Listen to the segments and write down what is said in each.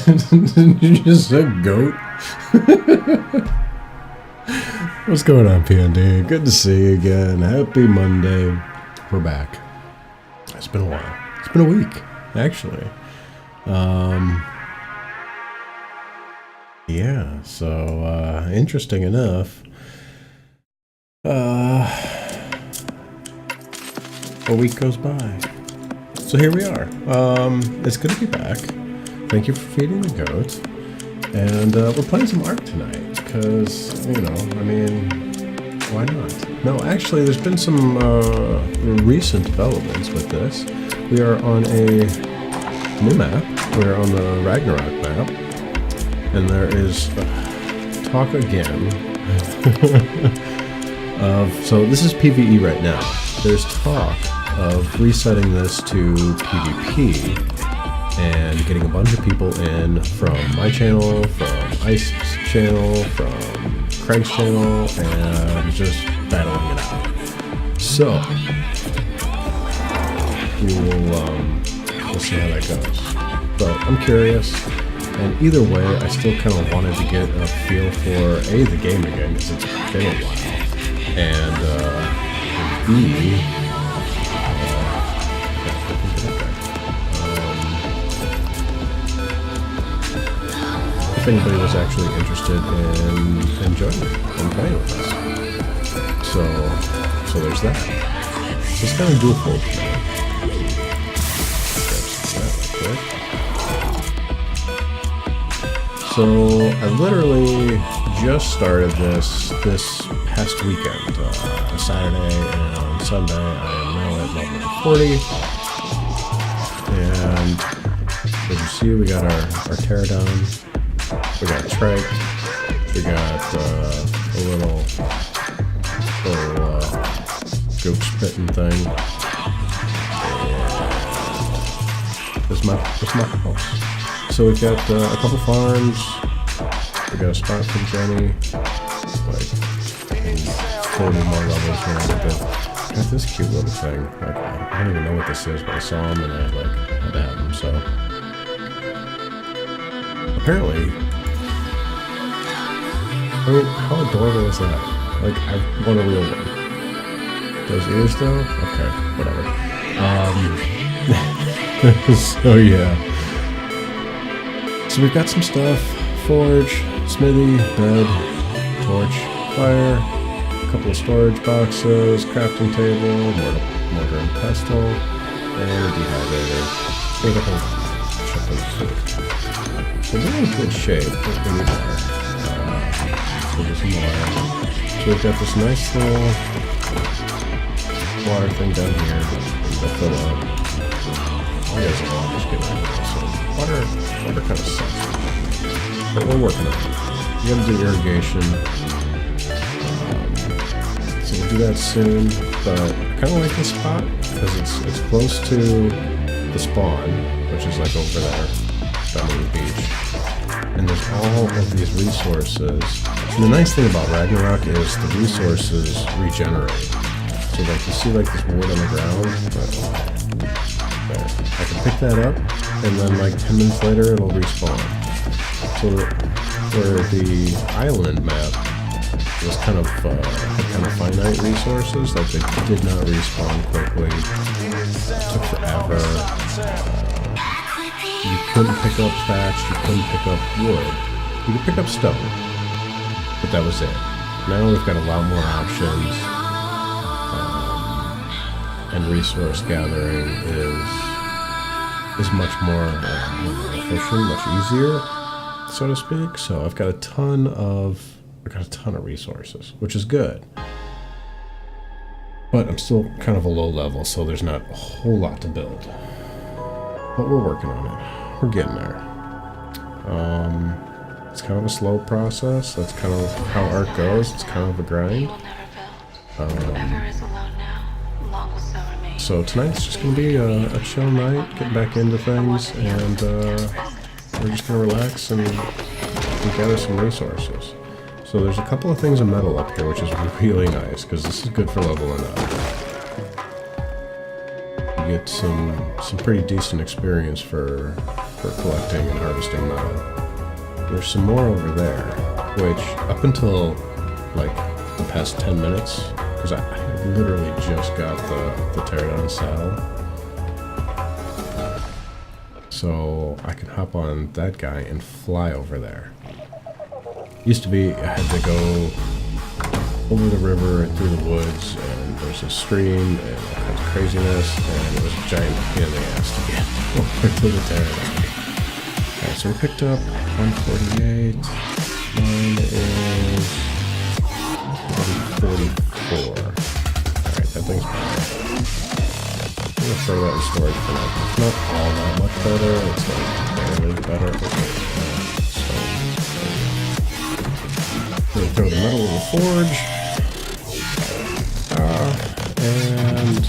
Did you just say goat? What's going on, PND? Good to see you again. Happy Monday. We're back. It's been a while. It's been a week, actually. Yeah, so, interesting enough, a week goes by. So here we are. It's good to be back. Thank you for feeding the goat. And, we're playing some Ark tonight, because, you know, I mean, why not? No, actually, there's been some, recent developments with this. We are on a new map. We're on the Ragnarok map. And there is talk again of, so this is PvE right now. There's talk of resetting this to PvP and getting a bunch of people in from my channel, from Ice's channel, from Craig's channel, and just battling it out. So we'll see how that goes. But I'm curious. And either way, I still kind of wanted to get a feel for A, the game again, because it's been a while, and B, if anybody was actually interested in enjoying it and playing with us. So there's that. So it's kind of dual fold tonight. So I literally just started this past weekend, Saturday and Sunday. I am now at level 40, and as you see, we got our pterodon, we got Trike, we got a little goat spitting thing, and this is my house. So we've got a couple farms, we got a spot for Jenny, like 40 more levels here, but got this cute little thing. Like, I don't even know what this is, but I saw him and I had to have him, so. Apparently, I mean, how adorable is that? Like, I want a real one. Those ears though? Okay, whatever. So yeah. So we've got some stuff: forge, smithy, bed, torch, fire, a couple of storage boxes, crafting table, mortar and pestle, and a dehydrator. So we're in good shape. We need water. So there's some water. So we've got this nice little water thing down here. We'll fill up. I guess I'll just get rid of it. So water kind of sucks. But we're working on it. We gotta do irrigation. So we'll do that soon. But I kind of like this spot because it's close to the spawn, which is like over there down on the beach. And there's all of these resources. And the nice thing about Ragnarok is the resources regenerate. So like you see like this wood on the ground. I can pick that up, and then like 10 minutes later it'll respawn. So where the island map was kind of had kind of finite resources, like they did not respawn quickly, took forever. You couldn't pick up thatch, you couldn't pick up wood. You could pick up stone, but that was it. Now we've got a lot more options. And resource gathering is much more efficient, much easier, so to speak. So I've got a ton of resources, which is good. But I'm still kind of a low level, so there's not a whole lot to build. But we're working on it. We're getting there. It's kind of a slow process. That's kind of how Ark goes. It's kind of a grind. So tonight's just going to be a chill night, getting back into things, and we're just going to relax and gather some resources. So there's a couple of things of metal up here, which is really nice, because this is good for leveling up. get some pretty decent experience for collecting and harvesting metal. There's some more over there, which up until like the past 10 minutes, because I literally just got the teardown saddle, so I can hop on that guy and fly over there. Used to be I had to go over the river and through the woods, and there's a stream and all kinds of craziness, and it was a giant pain in the ass to get over to the teardown. Alright, so we picked up 148. Mine is 44. Alright, that thing's better. I'm gonna throw that in storage for now. It's not all that much better. It's like barely better. So, we're gonna throw the metal in the forge. And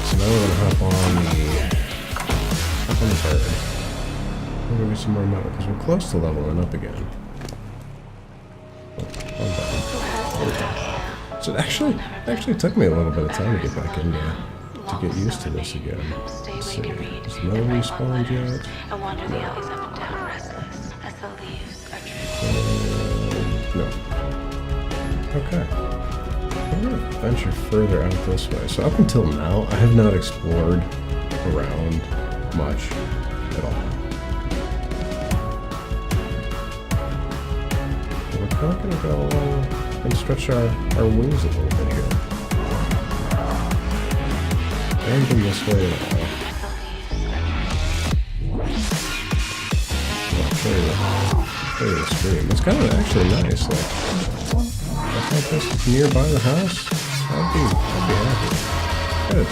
so now we're gonna hop on the bird. We're gonna get some more metal because we're close to leveling up again. So it actually took me a little bit of time to get back in there. To get used to this again. Let's see. Is no respawn yet? No. Okay. I'm gonna venture further out this way. So up until now, I have not explored around much at all. We're kind of gonna go and stretch our wings a little bit here. And from this way at all. I'll show you the stream. It's kind of actually nice. Like, if I this nearby the house, I'd be happy. Got a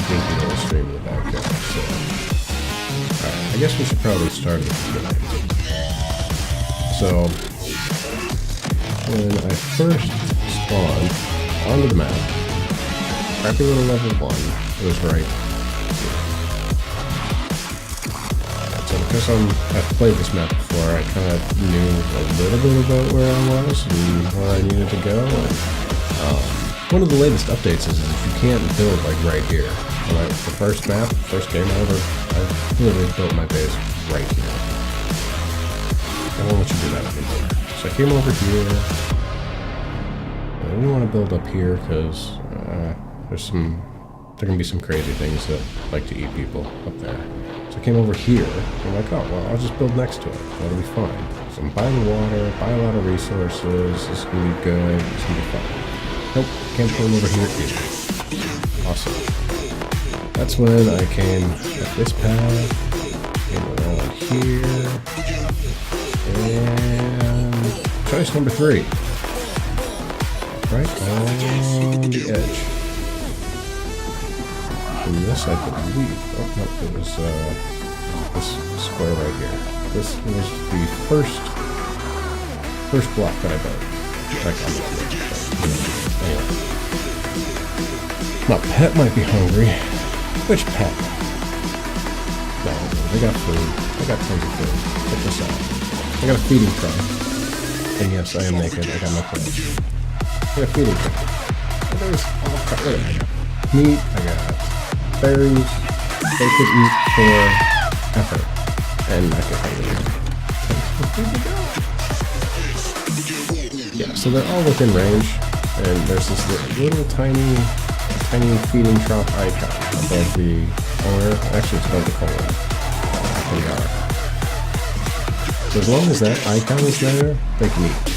dinky little stream in the backyard. So, alright, I guess we should probably start with the beginning. So, when I first spawned onto the map, crappy little level 1. It was right here. So because I've played this map before, I kind of knew a little bit about where I was and where I needed to go. And one of the latest updates is you can't build like right here. Like the first game I literally built my base right here. I won't let you do that anymore. So I came over here. I didn't want to build up here because there can be some crazy things that like to eat people up there. So I came over here, and I'm like, oh, well, I'll just build next to it. That'll be fine. So I'm buying water, buy a lot of resources, this is going to be good, it's going to be fun. Nope, can't come over here either. Awesome. That's when I came up this path, came around here, and choice number 3. Right on the edge. And this, I believe, oh no, it was this square right here. This was the first block that I built. Anyway. My pet might be hungry. Which pet? No, they got food. I got tons of food. Check this out. I got a feeding tray. And yes, I am naked. I got no clothes. I got a feeding tray. And there's all kinds. Look at that. I got meat. I got berries. They could eat for effort. And I could yeah, so they're all within range. And there's this little tiny feeding trough icon above the corner. Actually, it's above the corner. So as long as that icon is there, they can eat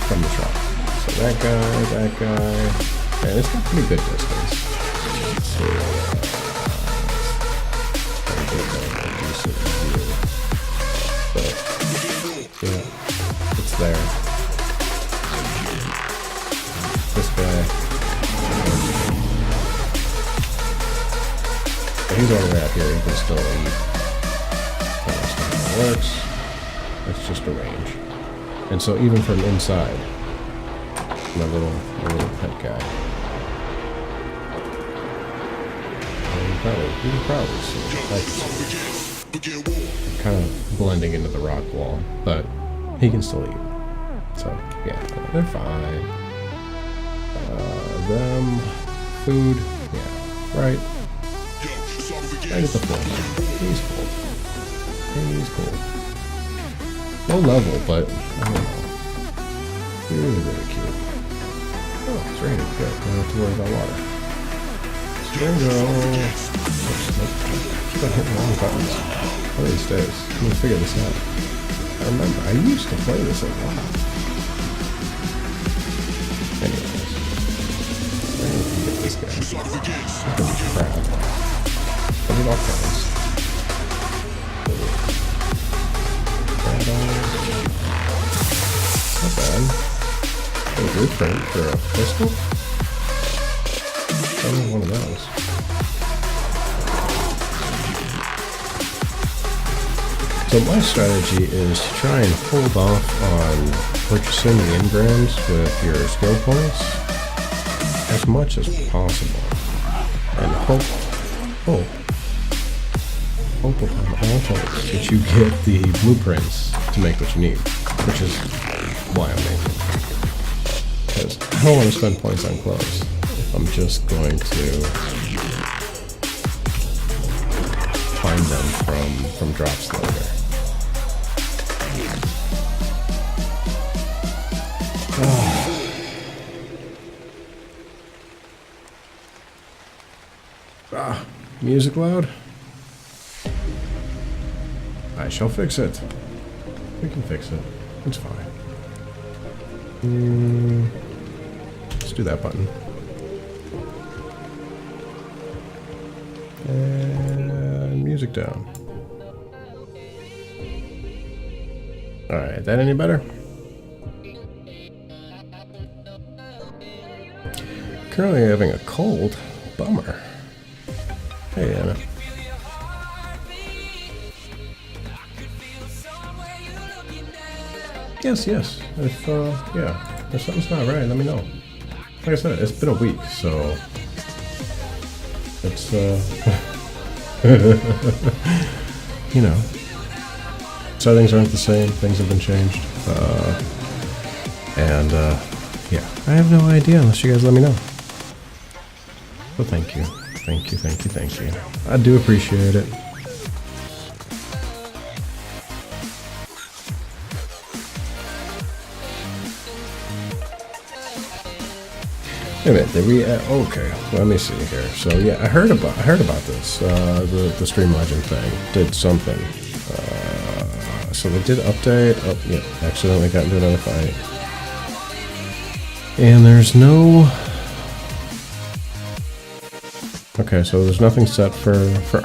from the trough. So that guy, and it's got pretty good distance. Let's see. But yeah, it's there. This guy. He's all the way out here, he can still eat. That's not how it works. It's just a range. And so even from inside, my little pet guy. You can probably see it. kind of blending into the rock wall, but he can still eat. So, yeah, they're fine. Them, food, yeah, right. Right at the floor. He's cool. He's cool. Low level, but I don't know. Really, really cute. Oh, it's raining. Good. Don't have to worry about water. There we go. Keep on hitting the wrong buttons. One of these days. I'm gonna figure this out. I remember, I used to play this a lot. Anyways. I'm gonna get this guy. He's gonna be crap. But it all counts. Not bad. A blueprint for a pistol? I don't know one of those. So my strategy is to try and hold off on purchasing the engrams with your skill points as much as possible. And hope upon all hopes that you get the blueprints to make what you need, which is why I'm making it. Because I don't want to spend points on clothes if I'm just going to find them from drops later. Music loud? I shall fix it. We can fix it. It's fine. Let's do that button. And music down. Alright, that any better? Currently having a cold. Bummer. Hey, Anna. Yes. If something's not right, let me know. Like I said, it's been a week, so it's you know, settings aren't the same. Things have been changed, yeah, I have no idea unless you guys let me know. So thank you. I do appreciate it. Wait a minute, did we? Okay, let me see here. So yeah, I heard about this. The Stream Legend thing did something. So they did update. Oh yeah, accidentally got into another fight. And there's no. Okay, so there's nothing set for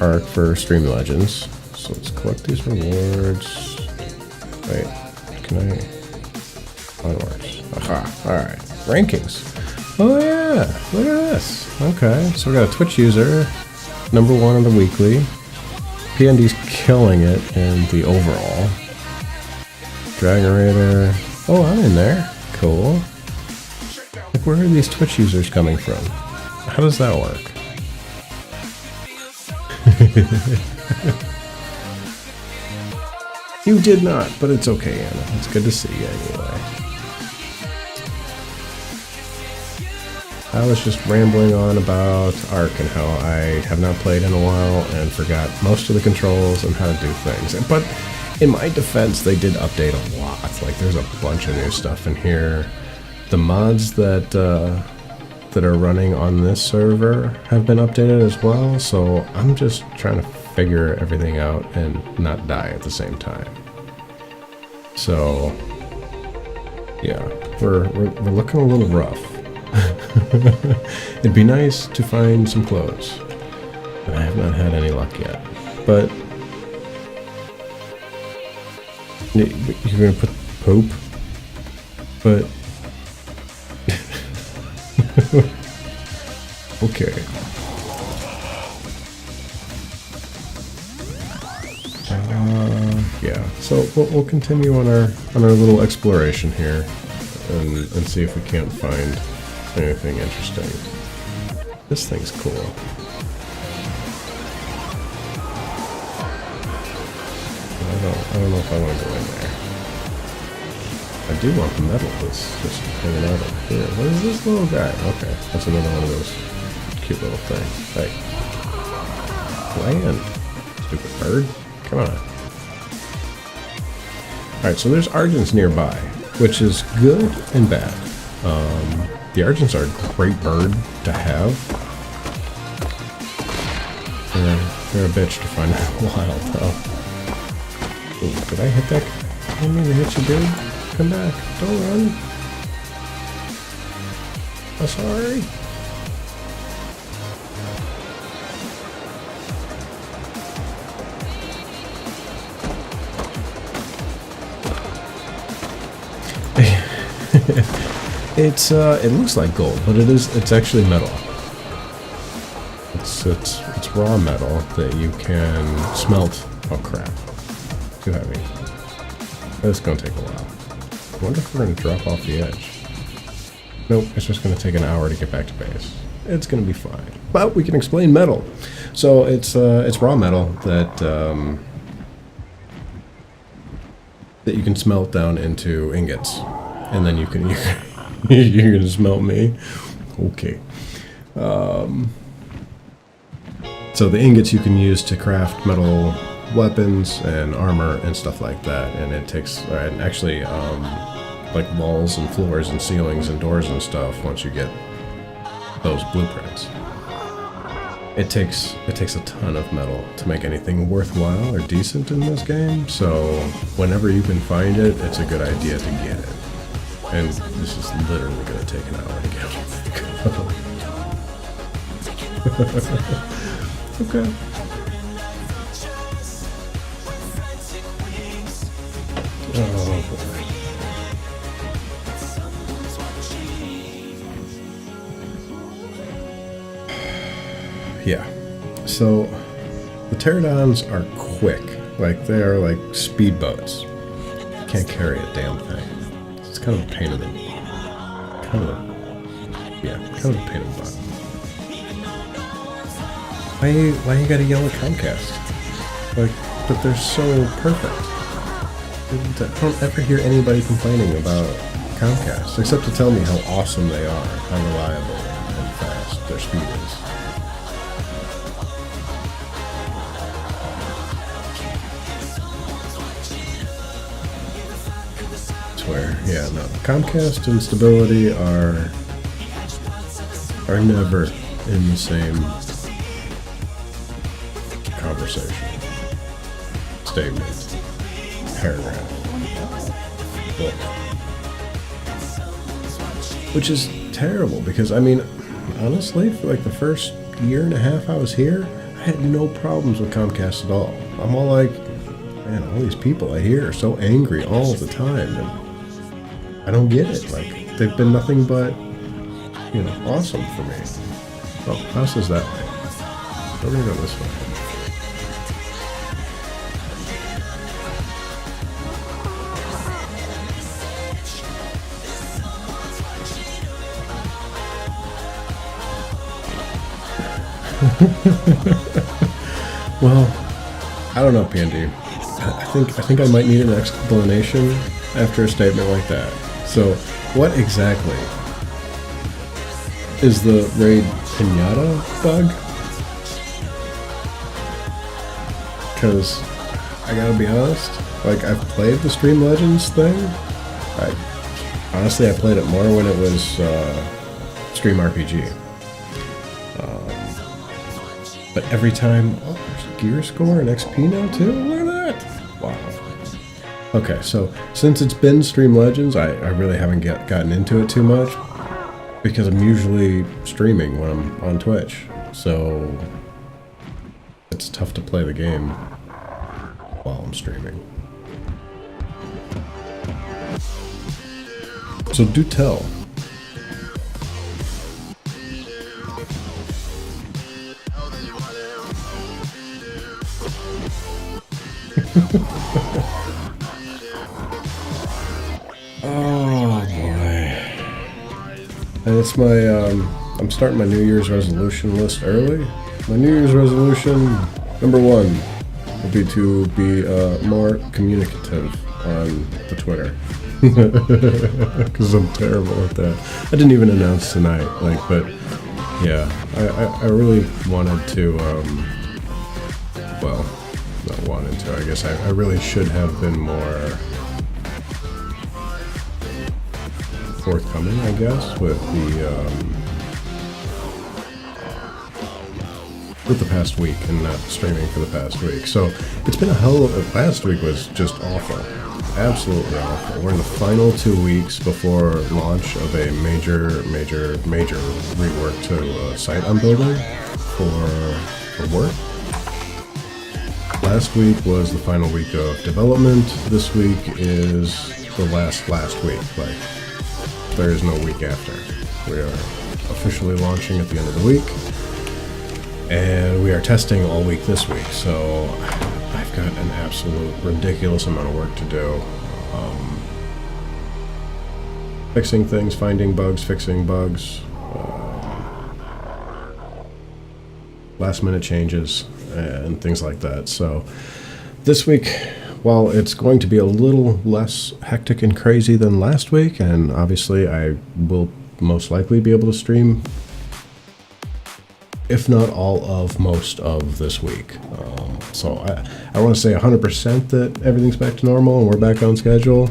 Ark for Stream Legends. So let's collect these rewards. Wait, can I? Onwards. Aha! Alright. Rankings. Oh yeah! Look at this! Okay, so we got a Twitch user, #1 of the weekly. PND's killing it in the overall. Dragon Raider. Oh, I'm in there. Cool. Like, where are these Twitch users coming from? How does that work? You did not, but it's okay, Anna. It's good to see you anyway. I was just rambling on about Ark and how I have not played in a while and forgot most of the controls and how to do things. But in my defense, they did update a lot. Like, there's a bunch of new stuff in here. The mods that are running on this server have been updated as well, so I'm just trying to figure everything out and not die at the same time. So yeah, we're looking a little rough. It'd be nice to find some clothes, but I have not had any luck yet. But you're gonna put poop, but okay. Yeah. So we'll continue on our little exploration here, and see if we can't find anything interesting. This thing's cool. don't know if I want to go in there. I do want the metal that's just hanging out up here. What is this little guy? Okay, that's another one of those cute little things. Hey. Land. Stupid bird. Come on. Alright, so there's Argents nearby, which is good and bad. The Argents are a great bird to have. They're a bitch to find out wild, though. Ooh, did I hit that? I didn't mean to hit you, dude. Come back. Don't run. I'm sorry. It looks like gold, but it's actually metal. It's raw metal that you can smelt. Oh crap. Too heavy. That's gonna take a while. I wonder if we're gonna drop off the edge. Nope, it's just gonna take an hour to get back to base. It's gonna be fine. But we can explain metal. So it's raw metal that that you can smelt down into ingots. And then you can you're gonna smelt me. Okay. So the ingots you can use to craft metal weapons and armor and stuff like that, and it takes actually like walls and floors and ceilings and doors and stuff. Once you get those blueprints, it takes a ton of metal to make anything worthwhile or decent in this game. So whenever you can find it, it's a good idea to get it. And this is literally going to take an hour to get. Okay. Oh boy. Yeah. So the pterodons are quick. Like they are like speedboats. You can't carry a damn thing. It's kind of a pain in the kind of a pain in the butt. Why you gotta yell at Comcast? Like, but they're so perfect. I don't ever hear anybody complaining about Comcast, except to tell me how awesome they are, how reliable and fast their speed is. Swear, yeah, no. Comcast and stability are never in the same conversation, statement, paragraph, book. Which is terrible because, I mean, honestly, for like the first year and a half I was here, I had no problems with Comcast at all. I'm all like, man, all these people I hear are so angry all the time, and I don't get it. Like, they've been nothing but, you know, awesome for me. Oh, house is that way. We're gonna go this way. Well, I don't know, PND. I think I might need an explanation after a statement like that. So, what exactly is the Raid Pinata bug? Because I gotta be honest, like, I've played the Stream Legends thing. Honestly, I played it more when it was Stream RPG. But every time, oh, there's gear score and XP now too? Look at that! Wow. Okay, so since it's been Stream Legends, I really haven't gotten into it too much because I'm usually streaming when I'm on Twitch. So it's tough to play the game while I'm streaming. So do tell. Oh boy. And it's my, I'm starting my New Year's resolution list early. My New Year's resolution, number 1, will be to be more communicative on the Twitter. Because I'm terrible at that. I didn't even announce tonight, but yeah, I really wanted to, well, not wanted to, I guess I really should have been more forthcoming, I guess, with the past week and not streaming for the past week. So it's been a hell of, last week was just awful. Absolutely awful. We're in the final 2 weeks before launch of a major rework to site I'm building for work. Last week was the final week of development. This week is the last week. Like, there is no week after. We are officially launching at the end of the week, and we are testing all week this week. So I've got an absolute ridiculous amount of work to do. Fixing things, finding bugs, fixing bugs, last minute changes, and things like that. So this week, while it's going to be a little less hectic and crazy than last week, and obviously I will most likely be able to stream, if not all of most of this week. So I want to say 100% that everything's back to normal and we're back on schedule,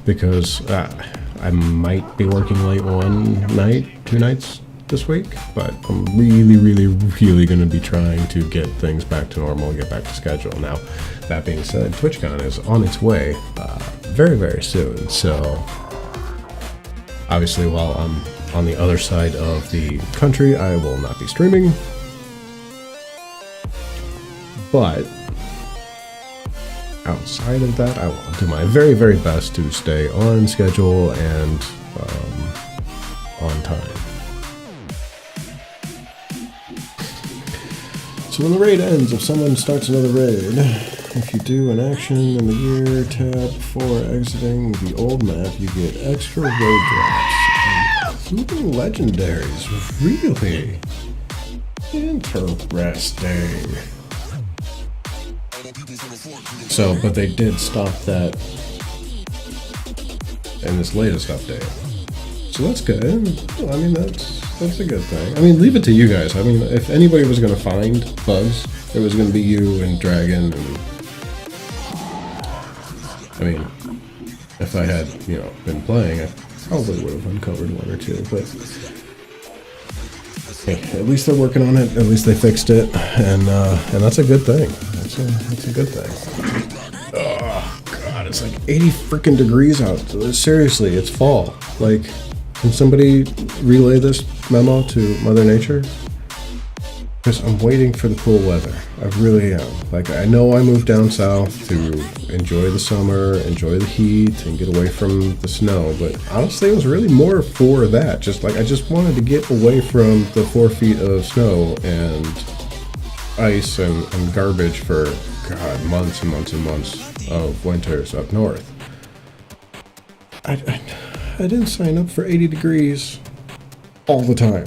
because I might be working late one night, 2 nights this week, but I'm really going to be trying to get things back to normal and get back to schedule. Now, that being said, TwitchCon is on its way very soon, so obviously while I'm on the other side of the country, I will not be streaming, but outside of that, I will do my very best to stay on schedule and on time. So when the raid ends, if someone starts another raid, if you do an action in the gear tab before exiting the old map, you get extra raid drops, including legendaries. Really interesting. So, but they did stop that in this latest update. So that's good. I mean, that's a good thing. I mean, leave it to you guys. I mean, if anybody was going to find bugs, it was going to be you and Dragon. And I mean, if I had, been playing, I probably would have uncovered 1 or 2. But hey, at least they're working on it. At least they fixed it, and that's a good thing. That's a good thing. Oh God, it's like 80 freaking degrees out. Seriously, it's fall. Like, can somebody relay this memo to Mother Nature? Because I'm waiting for the cool weather. I really am. Like, I know I moved down south to enjoy the summer, enjoy the heat, and get away from the snow, but honestly, it was really more for that. I just wanted to get away from the 4 feet of snow and ice and garbage for, God, months and months of winters up north. I didn't sign up for 80 degrees all the time.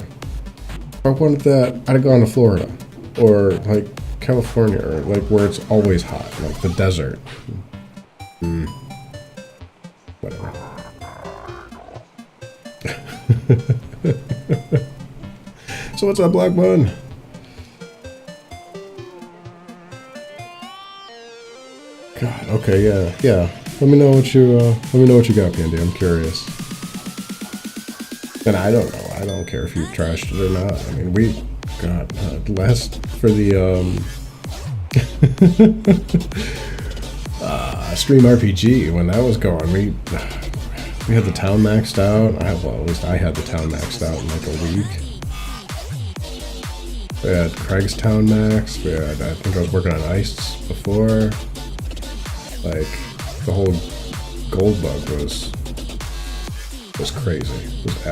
If I wanted that, I'd have gone to Florida or like California, or like where it's always hot, like the desert. Whatever. So what's up, Black Bun? God, okay, yeah. Let me know what you got, Candy. I'm curious. And I don't know. I don't care if you trashed it or not. I mean, last for the Stream RPG, when that was going, we had the town maxed out. At least I had the town maxed out in like a week. We had Craig's town max. I think I was working on ice before. Like, the whole gold bug was crazy. It was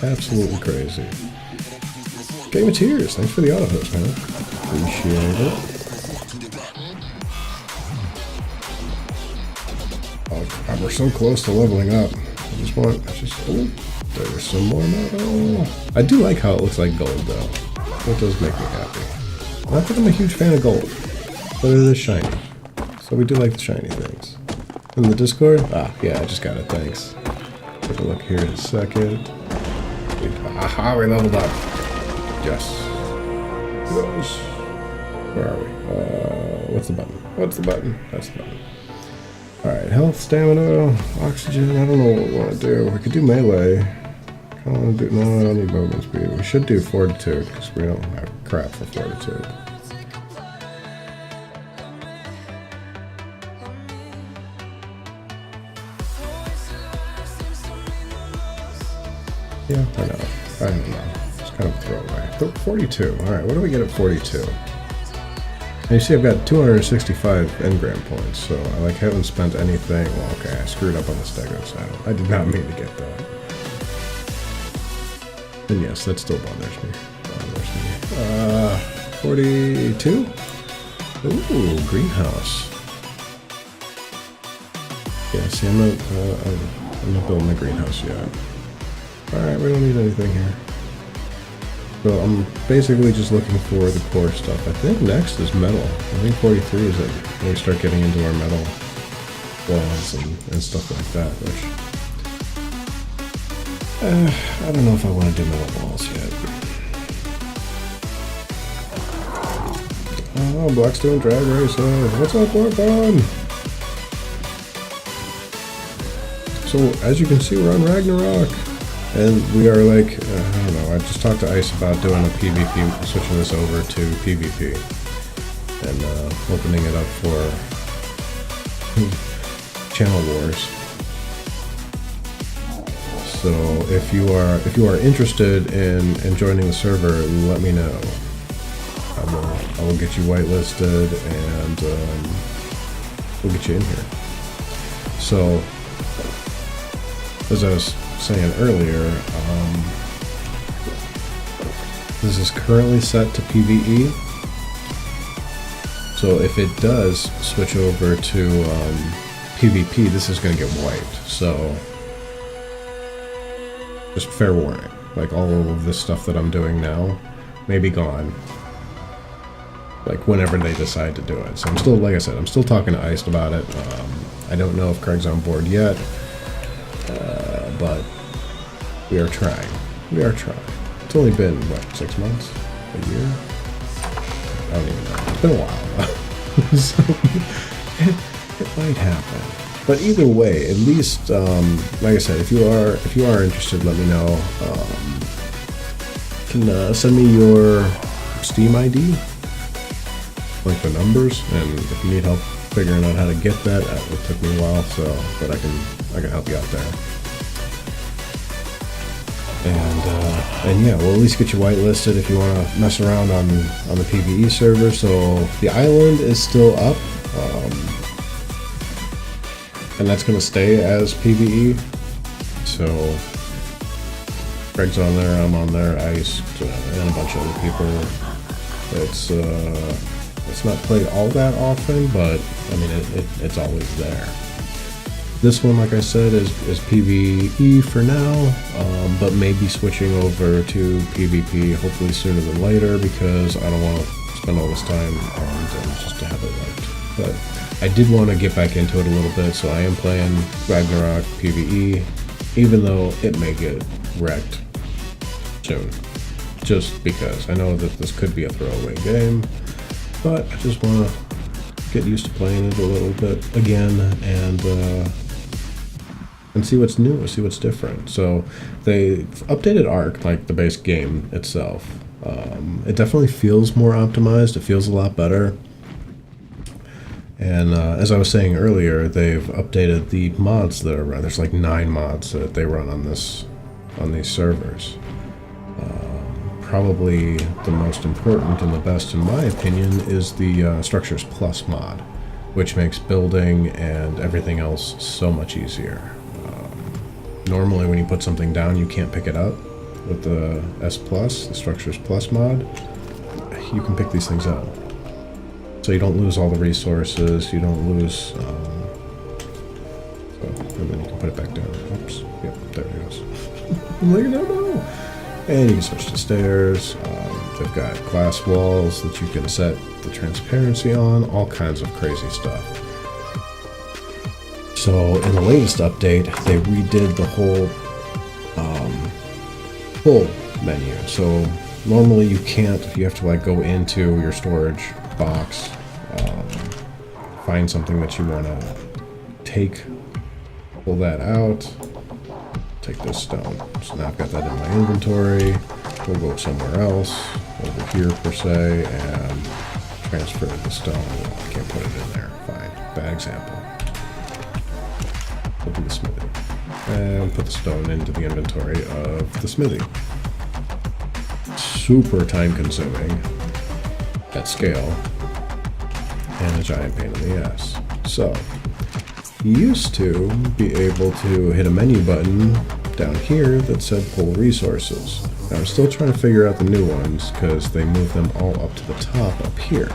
absolutely crazy. Game of Tears, thanks for the auto host, man. Appreciate it. Oh God, we're so close to leveling up. There's some more metal. I do like how it looks like gold, though. That does make me happy. Not that I'm a huge fan of gold, but it is shiny. So we do like the shiny things. In the Discord? Ah, yeah, I just got it, thanks. Take a look here in a second. Aha, we leveled up. Yes. Those. Where are we? What's the button? What's the button? That's the button. Alright, health, stamina, oxygen. I don't know what we want to do. We could do melee. I don't want to do. No, I don't need movement speed. We should do fortitude because we don't have crap for fortitude. Yeah, I know. I don't know. It's kind of a throwaway. 42. Alright, what do we get at 42? And you see I've got 265 engram points, so I like haven't spent anything. Well, okay, I screwed up on the Stego saddle. I did not mean to get that. And yes, that still bothers me. 42? Ooh, greenhouse. Yeah, see, I'm not building a greenhouse yet. Alright, we don't need anything here. So I'm basically just looking for the core stuff. I think next is metal. I think 43 is it when we start getting into our metal walls and stuff like that, which I don't know if I want to do metal walls yet. Oh, Blackstone Drag Racer. What's up, Warpon? So as you can see, we're on Ragnarok. And we are like, I don't know, I just talked to Ice about doing a PvP, switching this over to PvP. And opening it up for Channel Wars. So if you are interested in joining the server, let me know. I will get you whitelisted and we'll get you in here. So as I was saying earlier, this is currently set to PvE. So if it does switch over to PvP, this is going to get wiped. So just fair warning, like all of this stuff that I'm doing now may be gone, like whenever they decide to do it. So I'm still, like I said, I'm still talking to Iced about it. I don't know if Craig's on board yet. But we are trying. We are trying. It's only been, what, 6 months? A year? I don't even know. It's been a while. So, it might happen. But either way, at least, like I said, if you are interested, let me know. You can send me your Steam ID, like the numbers, and if you need help figuring out how to get that, it took me a while, so but I can help you out there. And yeah, we'll at least get you whitelisted if you want to mess around on the PvE server. So the island is still up, and that's going to stay as PvE. So Greg's on there, I'm on there, Ice, and a bunch of other people. It's not played all that often, but I mean it's always there. This one, like I said, is PvE for now, but maybe switching over to PvP hopefully sooner than later because I don't want to spend all this time and just to have it wrecked. But I did want to get back into it a little bit, so I am playing Ragnarok PvE, even though it may get wrecked soon. Just because I know that this could be a throwaway game, but I just want to get used to playing it a little bit again and see what's new, see what's different. So they've updated Ark, like the base game itself. It definitely feels more optimized. It feels a lot better. And as I was saying earlier, they've updated the mods that are run. There's like 9 mods that they run on these servers. Probably the most important and the best, in my opinion, is the Structures Plus mod, which makes building and everything else so much easier. Normally when you put something down, you can't pick it up. With the S+, the Structures Plus mod, you can pick these things up. So you don't lose all the resources, you don't lose, and then you can put it back down. Oops, yep, there it goes. I'm like, no. And you can switch to stairs. They've got glass walls that you can set the transparency on, all kinds of crazy stuff. So in the latest update, they redid the whole pull menu. So normally you can't, you have to like go into your storage box, find something that you want to take, pull that out, take this stone. So now I've got that in my inventory. We'll go somewhere else, over here per se, and transfer the stone. Well, I can't put it in there. Fine. Bad example. We'll do the smithy. And put the stone into the inventory of the smithy. Super time consuming at scale and a giant pain in the ass. So, you used to be able to hit a menu button down here that said pull resources. Now I'm still trying to figure out the new ones because they move them all up to the top up here.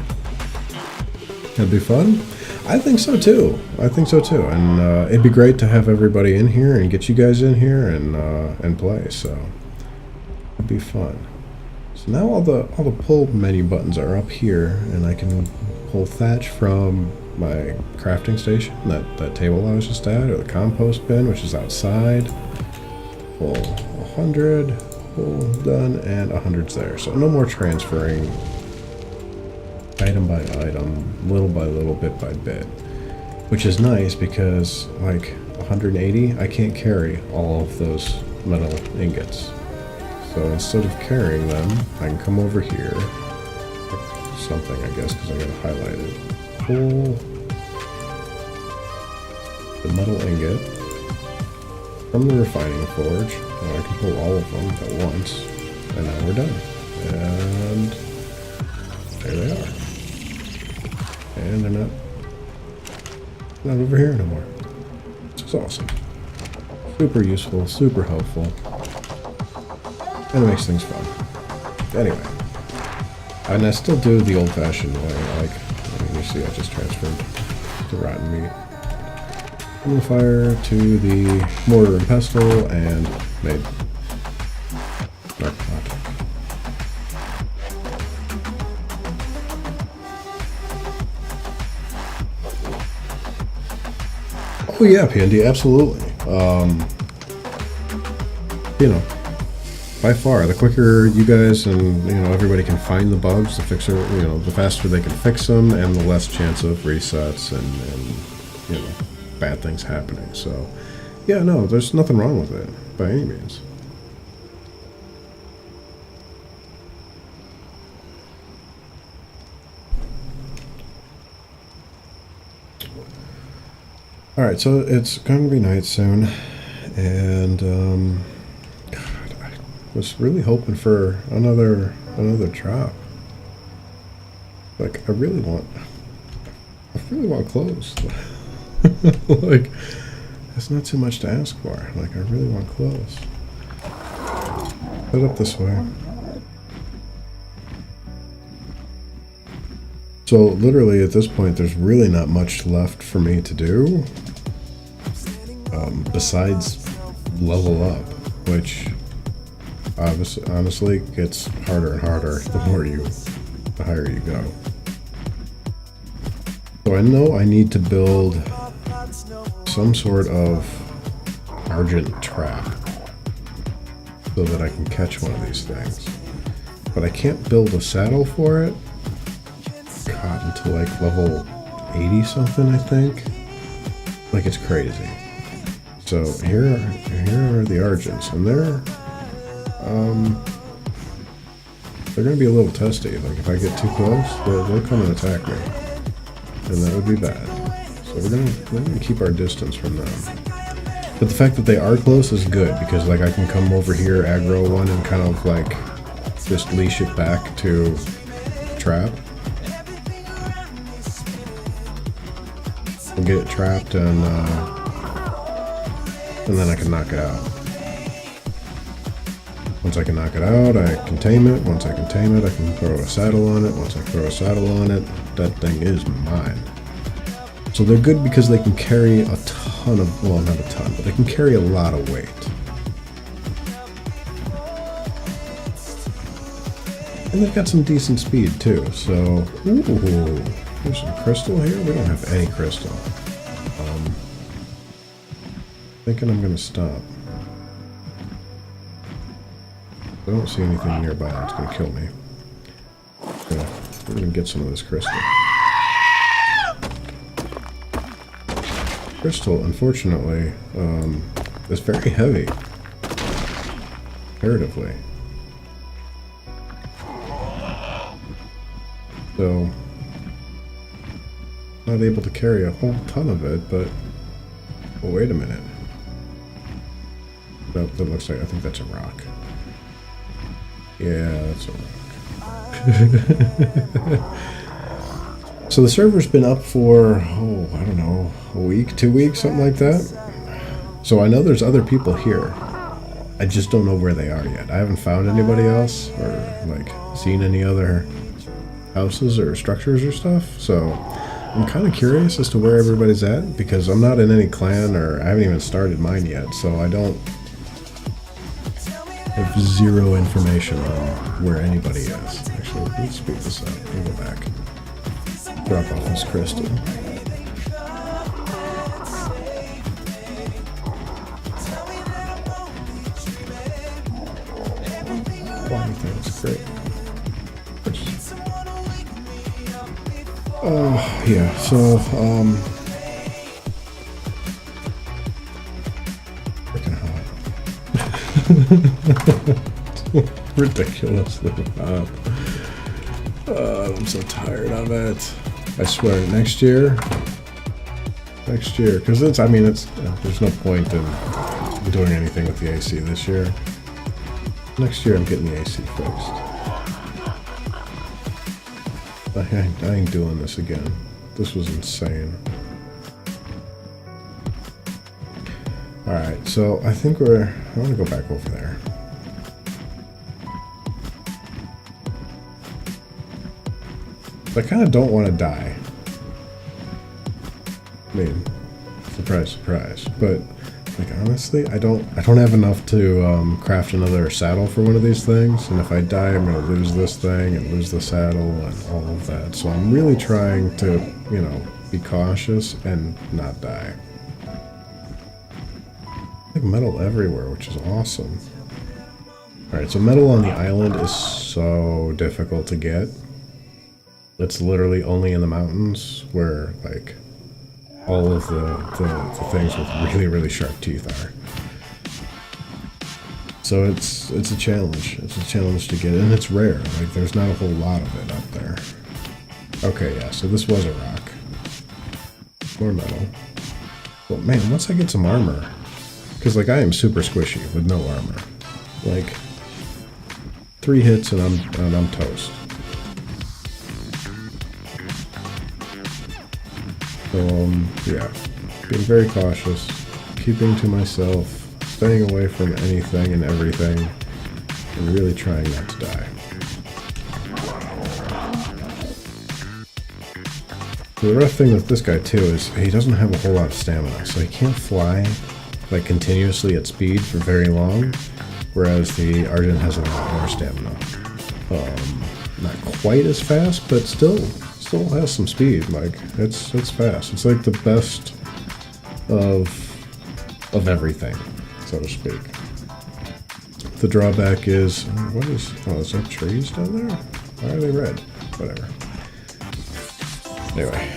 That'd be fun? I think so too. I think so too. And it'd be great to have everybody in here and get you guys in here and play. So it'd be fun. So now all the pull menu buttons are up here, and I can pull thatch from my crafting station, that table I was just at, or the compost bin, which is outside. Pull 100, pull done, and 100's there. So no more transferring item by item, little by little, bit by bit, which is nice because like 180, I can't carry all of those metal ingots. So instead of carrying them, I can come over here, something I guess because I got it highlighted, pull the metal ingot from the refining forge. I can pull all of them at once, and now we're done. And there they are. And they're not over here anymore. This is awesome. Super useful, super helpful. And it makes things fun. Anyway. And I still do the old-fashioned way, like, you see I just transferred the rotten meat from the fire to the mortar and pestle and made dark pot. Oh yeah, PND, absolutely. You know, by far, the quicker you guys and, everybody can find the bugs, the fixer, the faster they can fix them, and the less chance of resets and bad things happening. So, yeah, no, there's nothing wrong with it, by any means. Alright, so it's going to be night soon, and, God, I was really hoping for another drop. Like, I really want clothes. Like, that's not too much to ask for. Like, I really want clothes. Put it up this way. So, literally, at this point, there's really not much left for me to do. Besides level up, which honestly gets harder and harder the higher you go. So I know I need to build some sort of argent trap so that I can catch one of these things. But I can't build a saddle for it, God, until like level 80 something, I think. Like, it's crazy. So here are the Argents, and they're going to be a little testy. Like, if I get too close, they'll come and attack me, and that would be bad. So we're gonna keep our distance from them. But the fact that they are close is good, because like I can come over here, aggro one, and kind of like just leash it back to trap. We'll get it trapped, and then I can knock it out. Once I can knock it out, I can tame it. Once I can tame it, I can throw a saddle on it. Once I throw a saddle on it, that thing is mine. So they're good because they can carry a ton of, well, not a ton, but they can carry a lot of weight. And they've got some decent speed too, so... Ooh, there's some crystal here? We don't have any crystal. Thinking I'm gonna stop. I don't see anything nearby that's gonna kill me. Yeah, we're gonna get some of this crystal. Crystal, unfortunately, is very heavy. Comparatively. So, not able to carry a whole ton of it, but... Well, wait a minute. That looks like... I think that's a rock. Yeah, that's a rock. So the server's been up for, oh, I don't know, a week, 2 weeks, something like that. So I know there's other people here. I just don't know where they are yet. I haven't found anybody else or, like, seen any other houses or structures or stuff. So I'm kind of curious as to where everybody's at because I'm not in any clan or I haven't even started mine yet. So I don't have zero information on where anybody is. Actually, let's speed this up. We'll go back. Drop off this crystal. Flying things, great. Oh, yeah, so, freaking hot. Ridiculously hot. I'm so tired of it. I swear, next year, because it's, I mean, it's, there's no point in doing anything with the AC this year. Next year, I'm getting the AC fixed. I ain't doing this again. This was insane. Alright, so I think I want to go back over there. I kind of don't want to die. I mean, surprise, surprise. But like honestly, I don't have enough to craft another saddle for one of these things. And if I die, I'm gonna lose this thing and lose the saddle and all of that. So I'm really trying to, you know, be cautious and not die. Like metal everywhere, which is awesome. All right, so metal on the island is so difficult to get. It's literally only in the mountains where, like, all of the things with really, really sharp teeth are. So it's a challenge. It's a challenge to get, and it's rare. Like, there's not a whole lot of it up there. Okay, yeah, so this was a rock. More metal. Well, man, once I get some armor, because, like, I am super squishy with no armor. Like, 3 hits and I'm toast. Yeah, being very cautious, keeping to myself, staying away from anything and everything, and really trying not to die. So the rough thing with this guy too is he doesn't have a whole lot of stamina, so he can't fly like continuously at speed for very long, whereas the Argent has a lot more stamina. Not quite as fast, but still has some speed. Like it's fast. It's like the best of everything, so to speak. The drawback is is that trees down there? Why are they red? Whatever. Anyway,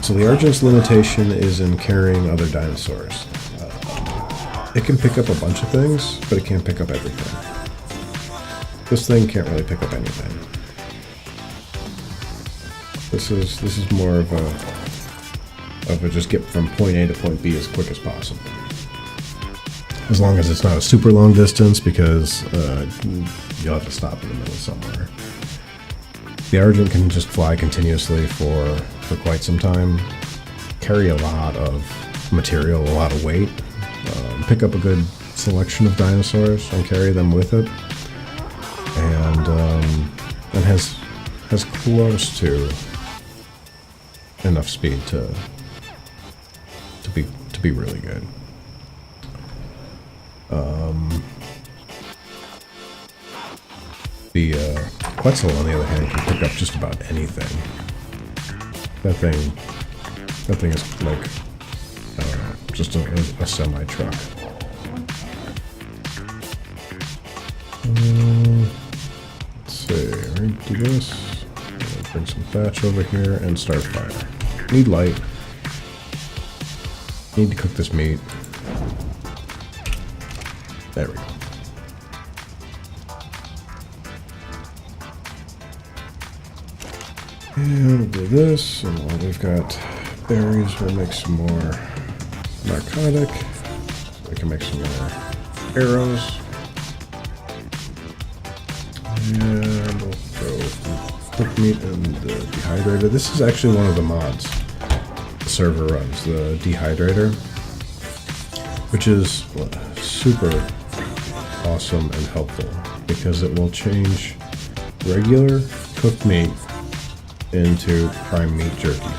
so the Argent's limitation is in carrying other dinosaurs. It can pick up a bunch of things, but it can't pick up everything. This thing can't really pick up anything. This is more of a just get from point A to point B as quick as possible. As long as it's not a super long distance, because you'll have to stop in the middle somewhere. The Argent can just fly continuously for quite some time, carry a lot of material, a lot of weight, pick up a good selection of dinosaurs and carry them with it, and has close to enough speed to be really good. The Quetzal, on the other hand, can pick up just about anything. That thing is like, I don't know, just a semi-truck. Let's see, we're gonna do this. Bring some thatch over here and start fire. Need light. Need to cook this meat. There we go. And we'll do this, and while we've got berries, we'll make some more narcotic. We can make some more arrows. And we'll throw cooked meat and the dehydrator. This is actually one of the mods the server runs, the dehydrator, which is super awesome and helpful because it will change regular cooked meat into prime meat jerky.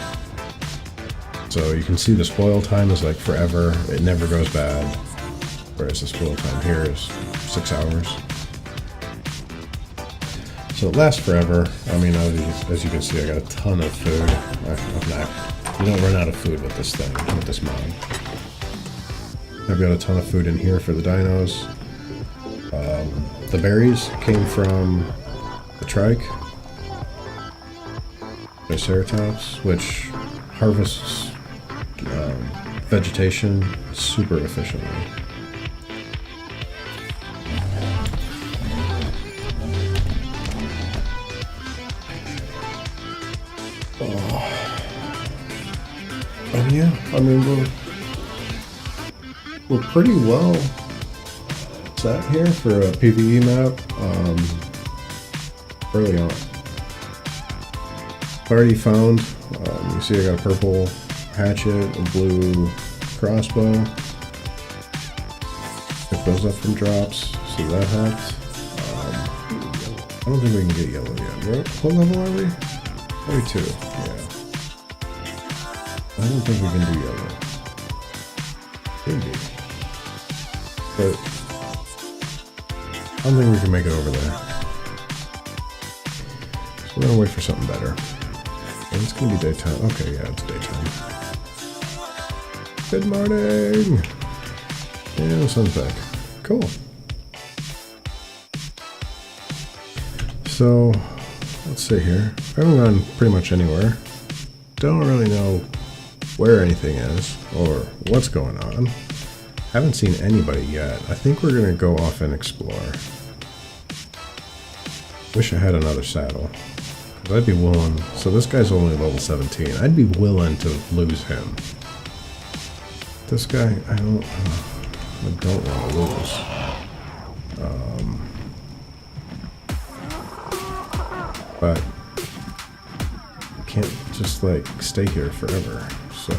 So you can see the spoil time is like forever. It never goes bad. Whereas the spoil time here is 6 hours. So it lasts forever. I mean, as you can see, I got a ton of food. You don't run out of food with this thing, with this mod. I've got a ton of food in here for the dinos. The berries came from the trike. Triceratops, which harvests vegetation super efficiently. And yeah, I mean we're pretty well set here for a PvE map early on. Already found, you see I got a purple hatchet, a blue crossbow. Pick those up from drops, so that helps. I don't think we can get yellow yet. What level are we? 42, yeah. I don't think we can do yellow. Maybe. But I don't think we can make it over there. So we're gonna wait for something better. And it's gonna be daytime. Okay, yeah, it's daytime. Good morning! Yeah, the sun's back. Cool. So, let's see here. I haven't gone pretty much anywhere. Don't really know where anything is or what's going on. Haven't seen anybody yet. I think we're gonna go off and explore. Wish I had another saddle. I'd be willing, so this guy's only level 17. I'd be willing to lose him. This guy, I don't want to lose. But I can't just like stay here forever, so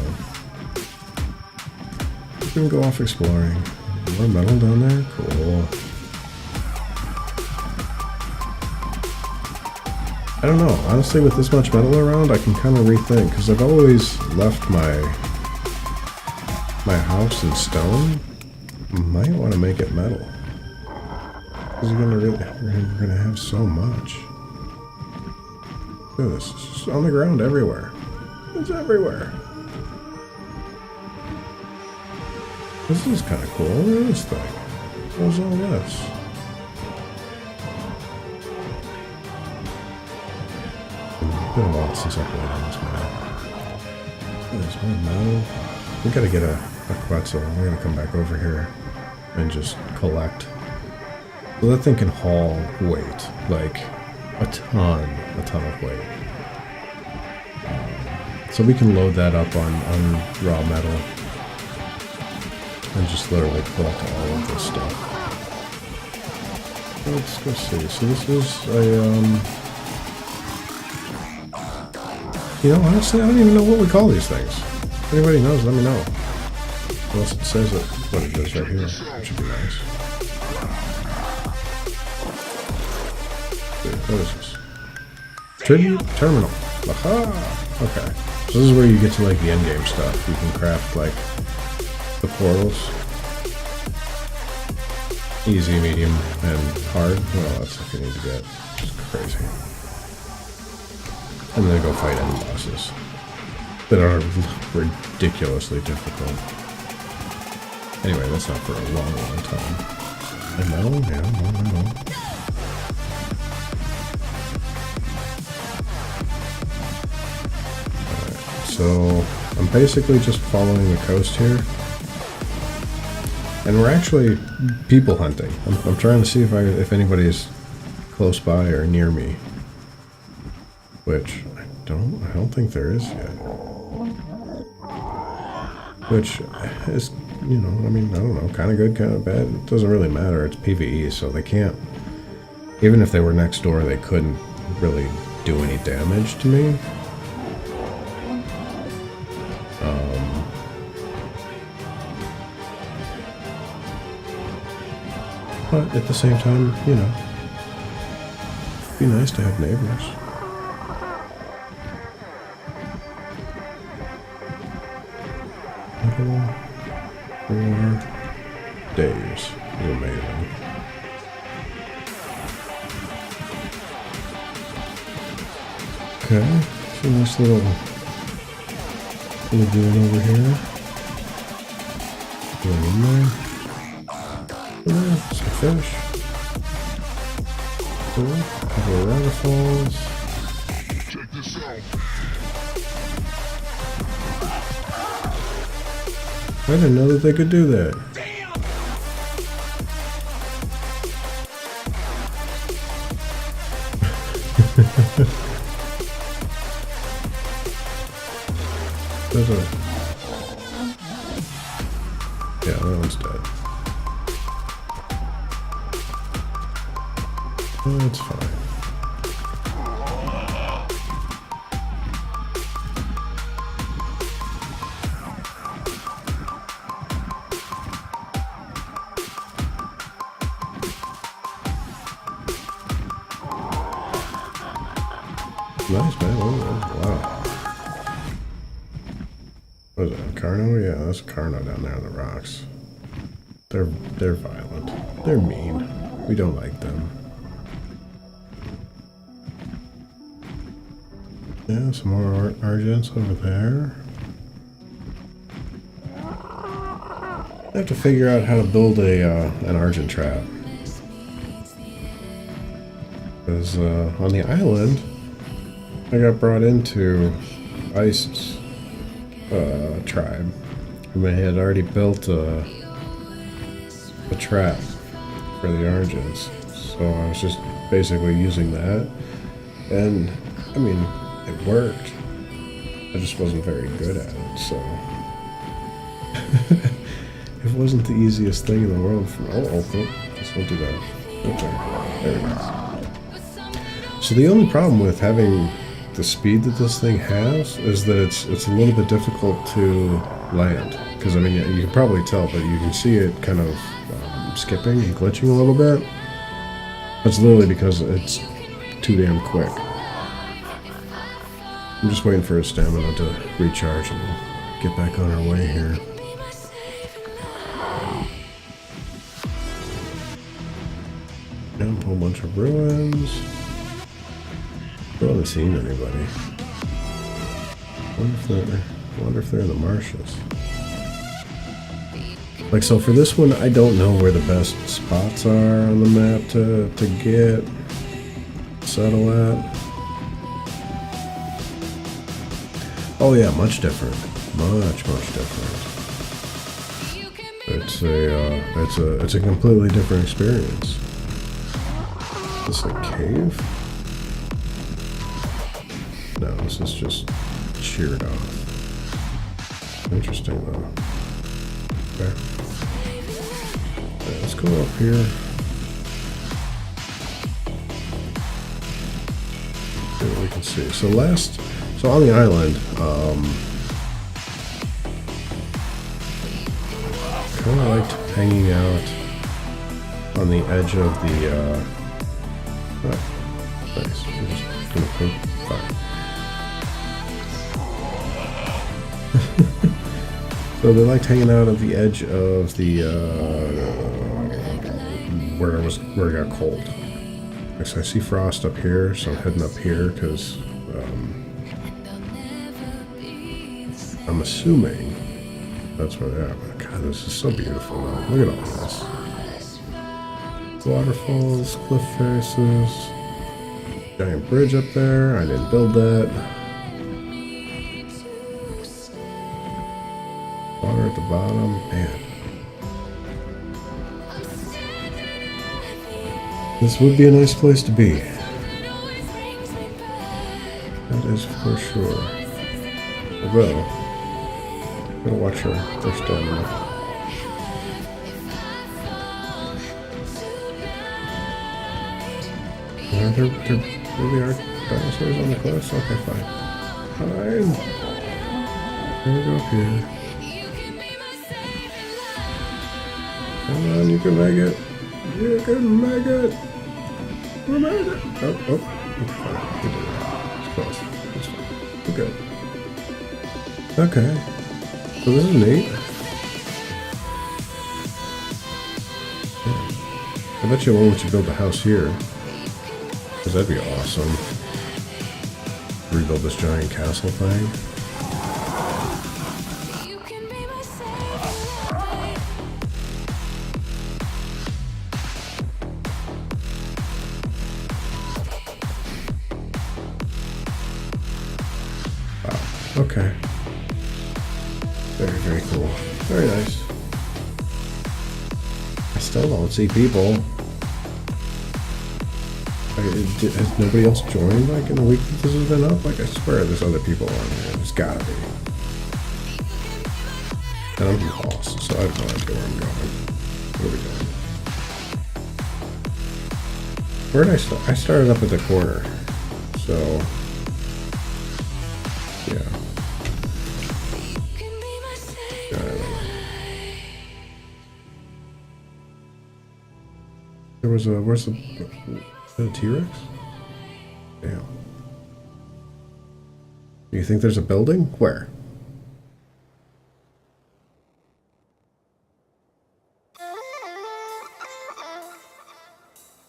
we're gonna go off exploring. More metal down there? Cool. I don't know, honestly with this much metal around I can kind of rethink, because I've always left my house in stone. Might want to make it metal. Because we're gonna have so much. Look at this, it's just on the ground everywhere. It's everywhere. This is kind of cool, look at this thing. What's all this? It's been a while since I played on this map. There's more metal. We gotta get a Quetzal. We're gonna come back over here and just collect. So that thing can haul weight, like a ton of weight. So we can load that up on raw metal and just literally collect all of this stuff. Let's go see. So this is a you know, honestly, I don't even know what we call these things. If anybody knows, let me know. Unless it says it, what it is right here, which would be nice. What is this? Tribute Terminal. Aha! Okay. So this is where you get to like the endgame stuff. You can craft like the portals. easy, medium, and hard. Well, that's if you need to get just crazy. And then go fight end bosses that are ridiculously difficult. Anyway, that's not for a long, long time. And metal? Yeah, more metal. Alright, so I'm basically just following the coast here. And we're actually people hunting. I'm trying to see if anybody's close by or near me. Which I don't think there is yet. Which is, you know, I mean, I don't know, kind of good, kind of bad. It doesn't really matter. It's PvE, so they can't, even if they were next door, they couldn't really do any damage to me. But at the same time, you know, it'd be nice to have neighbors. Little 4 days is amazing. Okay, so nice little lagoon over here. Going in there. Yeah, some fish. Cool. Couple of waterfalls. Check this out. I didn't know that they could do that. There's a... Yeah, that one's dead. That's fine. Nice, man. Oh, wow. What is that? Carno? Yeah, that's a Carno down there on the rocks. They're violent. They're mean. We don't like them. Yeah, some more Argents over there. I have to figure out how to build an Argent trap. Because on the island, I got brought into Iced's tribe. And they had already built a trap for the Argents. So I was just basically using that. And, I mean, it worked. I just wasn't very good at it, so... It wasn't the easiest thing in the world for... Oh, okay. Just don't do that. Okay. There we go. So the only problem with having the speed that this thing has is that it's a little bit difficult to land. Because, I mean, you can probably tell, but you can see it kind of skipping and glitching a little bit. That's literally because it's too damn quick. I'm just waiting for his stamina to recharge and we'll get back on our way here. And a whole bunch of ruins. I haven't seen anybody. Wonder if they're in the marshes. Like, so for this one, I don't know where the best spots are on the map to get settle at. Oh yeah, much different. Much different. It's a completely different experience. Is this a cave? No, this is just sheared off. Interesting though. Okay. Let's go up here. See what we can see. So on the island, kind of liked hanging out on the edge of the, oh, nice. I'm just gonna poke. Fine. So they liked hanging out at the edge of the where it got cold. Like, so I see frost up here, so I'm heading up here because I'm assuming that's where they're at. But God, this is so beautiful now. Look at all this. Waterfalls, cliff faces, giant bridge up there. I didn't build that. Water at the bottom. Man. This would be a nice place to be. That is for sure. Although, gotta watch her stamina. Yeah, there really are dinosaurs on the cliffs? Okay, fine. Fine. We'll go up here. Come on, you can make it. You can make it. We made it. Oh. Fine. We did it. It's close. It's fine. We're good. Okay. So this is neat. I bet you won't let you build a house here. Because that'd be awesome. Rebuild this giant castle thing. Okay. Very, very cool. Very nice. I still don't see people. Has nobody else joined, like, in the week that this has been up? Like, I swear there's other people on here. There's gotta be. And I'm lost, so I have no idea where I'm going. What are we doing? Where did I start? I started up at the corner. So... yeah. I don't know. There was a... where's the... is that a T-Rex? Damn. You think there's a building? Where?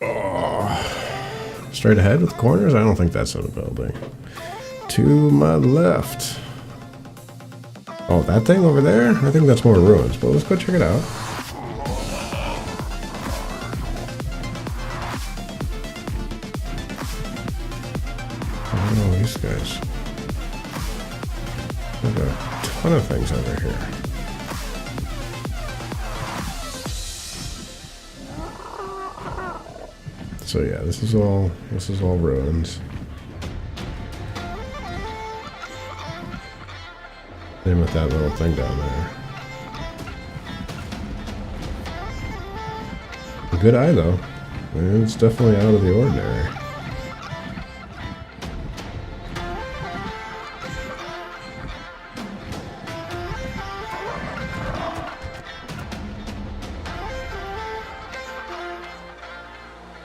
Oh. Straight ahead with corners? I don't think that's not a building. To my left. Oh, that thing over there? I think that's more ruins, but let's go check it out. Oh, these guys. There's a ton of things over here. So yeah, this is all ruins. Same with that little thing down there. A good eye though. It's definitely out of the ordinary.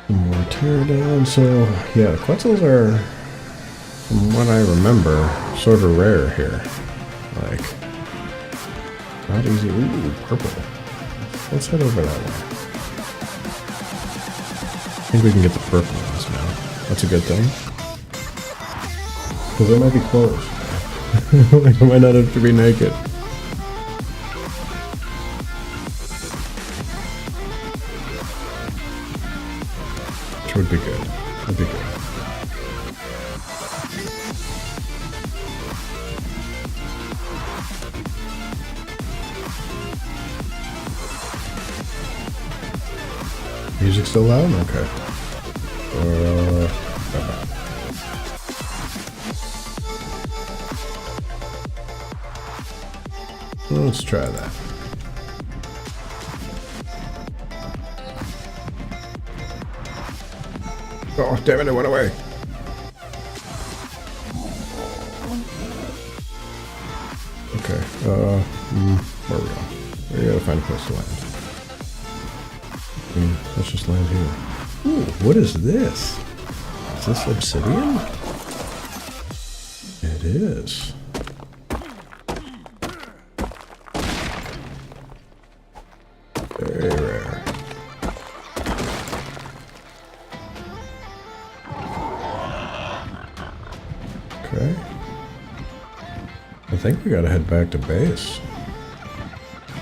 More tear down. So yeah, Quetzals are, from what I remember, sort of rare here. Like, not easy. Ooh, purple. Let's head over that way. I think we can get the purple ones now. That's a good thing. Because they might be closed. Like, I might not have to be naked. Which would be good. Would be good. Music still loud? Okay. Let's try that. Oh, damn it, it went away. Okay, where are we going? We gotta find a place to land. Let's just land here. Ooh, what is this? Is this obsidian? It is. Very rare. think we gotta head back to base.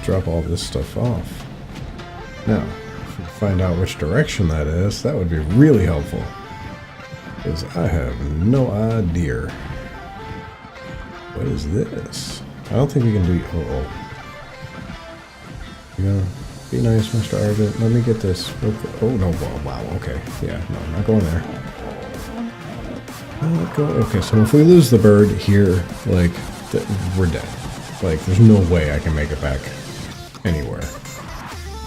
Drop all this stuff off. Now, if we find out which direction that is, that would be really helpful. Because I have no idea. What is this? I don't think we can do... Uh-oh. You know, be nice, Mr. Argent. Let me get this. Oh, no. Wow. Okay. Yeah, no, I'm not going there. Okay, so if we lose the bird here, like, we're dead. Like, there's no way I can make it back anywhere.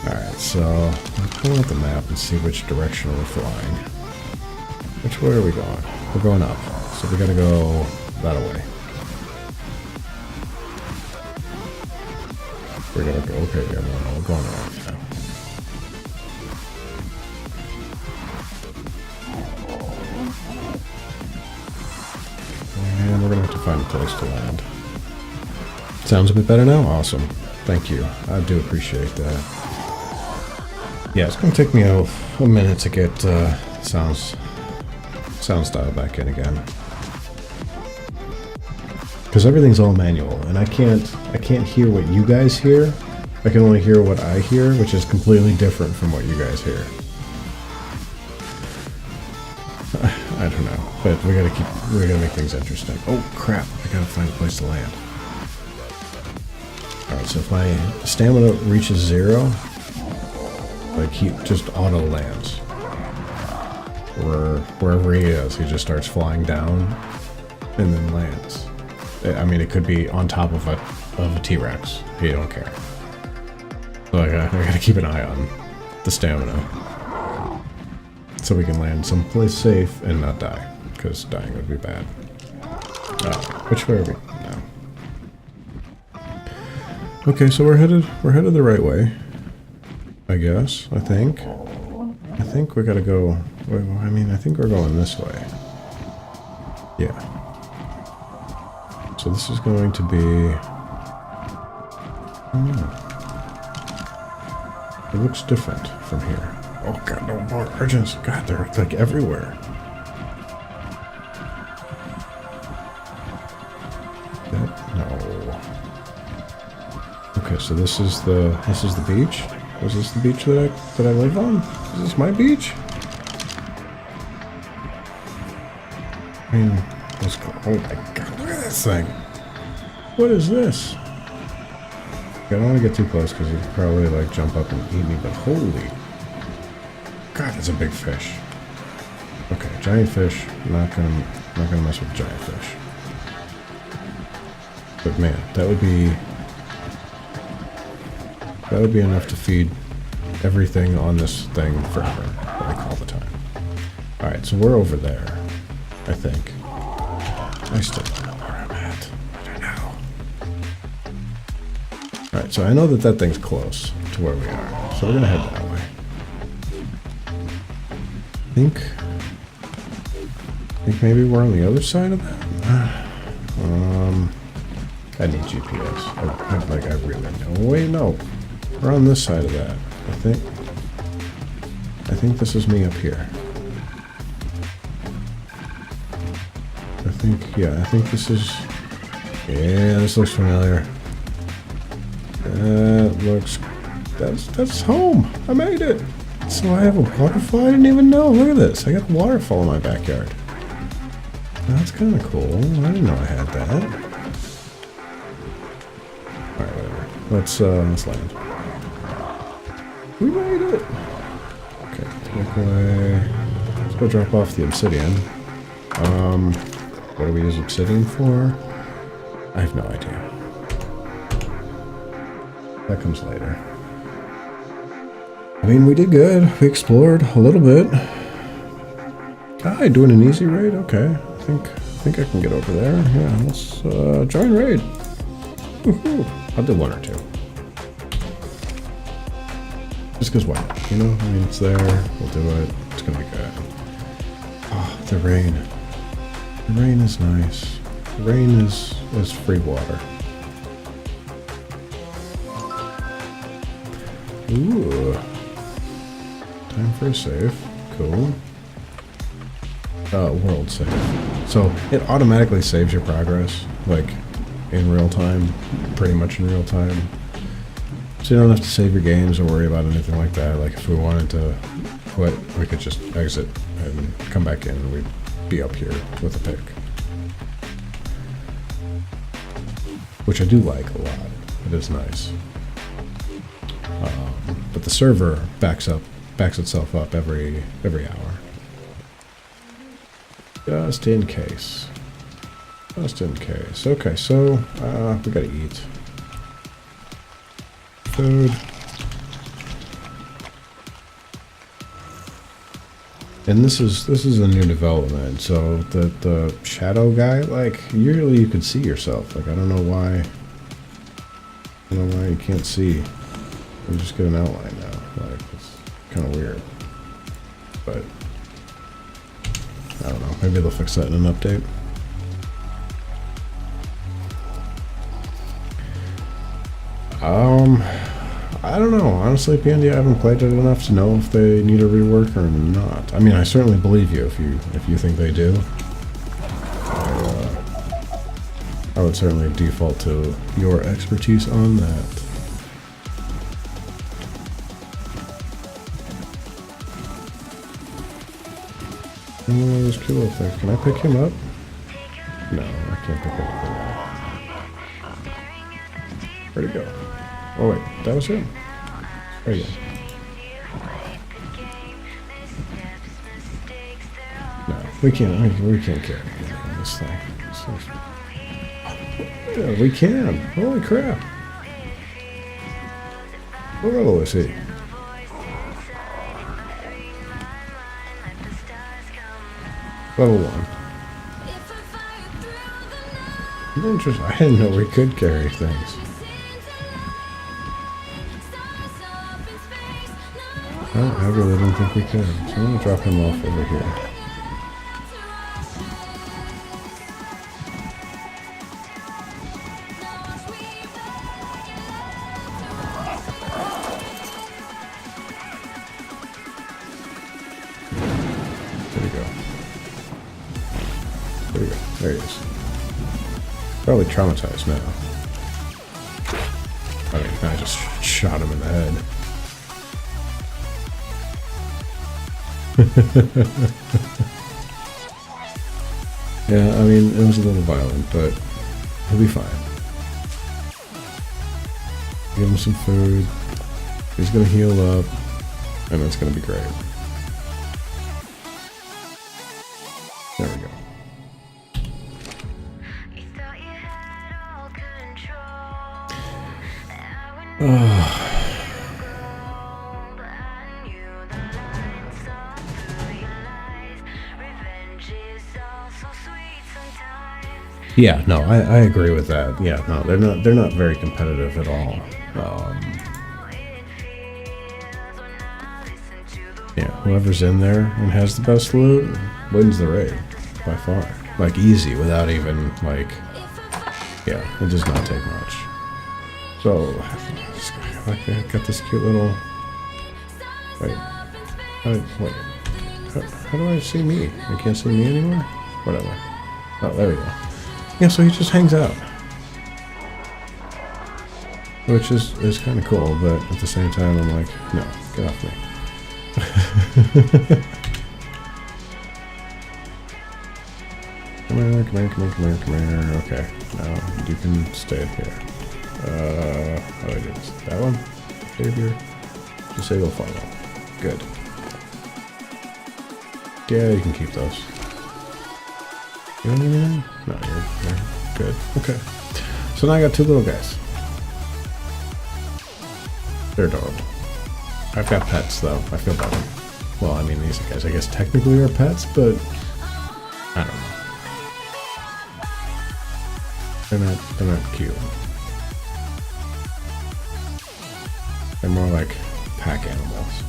Alright, so let's pull out the map and see which direction we're flying. Which way are we going? We're going up. So we gotta go that way. We're gonna go, okay, yeah, no, we're going around now. And we're gonna have to find a place to land. Sounds a bit better now? Awesome. Thank you. I do appreciate that. Yeah, it's gonna take me a minute to get sound style back in again. Because everything's all manual, and I can't hear what you guys hear. I can only hear what I hear, which is completely different from what you guys hear. I don't know, but we gotta make things interesting. Oh crap! I gotta find a place to land. All right, so if my stamina reaches 0, like he just auto lands. Or wherever he is, he just starts flying down and then lands. I mean, it could be on top of a T-Rex. He don't care. So I gotta keep an eye on the stamina. So we can land someplace safe and not die. Because dying would be bad. Which way are we? No. Okay, so we're headed the right way. I guess. I think we gotta go... I mean, I think we're going this way. Yeah. So this is going to be... I don't know. It looks different from here. Oh god, no more urchins. God, they're like everywhere. No. Okay, so this is the beach? Was this the beach that I live on? Is this my beach? I mean, let's go. Oh my god, look at this thing. What is this? Okay, I don't want to get too close because he'd probably like jump up and eat me, but holy god, it's a big fish. Okay, giant fish. Not gonna mess with giant fish. But man, that would be enough to feed everything on this thing forever, like all the time. Alright, so we're over there, I think. I still don't know where I'm at. I don't know. Alright, so I know that thing's close to where we are, so we're gonna head that way. I think maybe we're on the other side of that? I need GPS. I really know. Wait, no. We're on this side of that. I think this is me up here. I think this is... Yeah, this looks familiar. That's home. I made it. So I have a waterfall? I didn't even know. Look at this. I got a waterfall in my backyard. That's kind of cool. I didn't know I had that. Alright, whatever. Let's land. We made it! Okay, take away. Let's go drop off the obsidian. What do we use obsidian for? I have no idea. That comes later. I mean, we did good. We explored a little bit. Doing an easy raid? Okay. I think I can get over there. Yeah, let's join raid. Woohoo! I'll do 1 or 2. Just because why not? You know? I mean, it's there. We'll do it. It's gonna be good. Oh, the rain. The rain is nice. The rain is free water. Ooh. Time for a save. Cool. World save. So it automatically saves your progress. Like, in real time, pretty much in real time. So you don't have to save your games or worry about anything like that. Like if we wanted to quit, we could just exit and come back in and we'd be up here with a pick. Which I do like a lot. It is nice. But the server backs itself up every hour. Just in case. Just in case. Okay, so we gotta eat. Food. And this is a new development. So the shadow guy, like usually you can see yourself. Like I don't know why. I don't know why you can't see. You just get an outline now. Like it's kind of weird. But I don't know. Maybe they'll fix that in an update. I don't know. Honestly, Pandy, I haven't played it enough to know if they need a rework or not. I mean, I certainly believe you if you think they do. I would certainly default to your expertise on that. Oh, there's Kilo up there. Can I pick him up? No, I can't pick him up. Where'd he go? Oh wait, that was him. There you go. No, we can't carry this thing. Yeah, we can. Holy crap. What level is he? Level 1. Interesting. I didn't know we could carry things. Well, I really didn't think we could. So I'm gonna drop him off over here. There we go. There we go. There he is. Probably traumatized now. I mean, I just shot him in the head. Yeah, I mean, it was a little violent, but he'll be fine. Give him some food. He's gonna heal up, and it's gonna be great. There we go. Yeah, no, I agree with that. Yeah, no, they're not very competitive at all. Yeah, whoever's in there and has the best loot wins the raid by far. Like easy, without even like, yeah, it does not take much. So, I got this cute little. Wait, how do I see me? I can't see me anymore. Whatever. Oh, there we go. Yeah, so he just hangs out. Which is kind of cool, but at the same time, I'm like, no, get off me. Come here, come here, come here, come here, come here. Okay, now you can stay here. How do I do this? That one? Behavior? Disable follow. Good. Yeah, you can keep those. You want anything? No, you're good. Okay. So now I got two little guys. They're adorable. I've got pets though. I feel better. Well, I mean these guys I guess technically are pets, but I don't know. They're not cute. They're more like pack animals.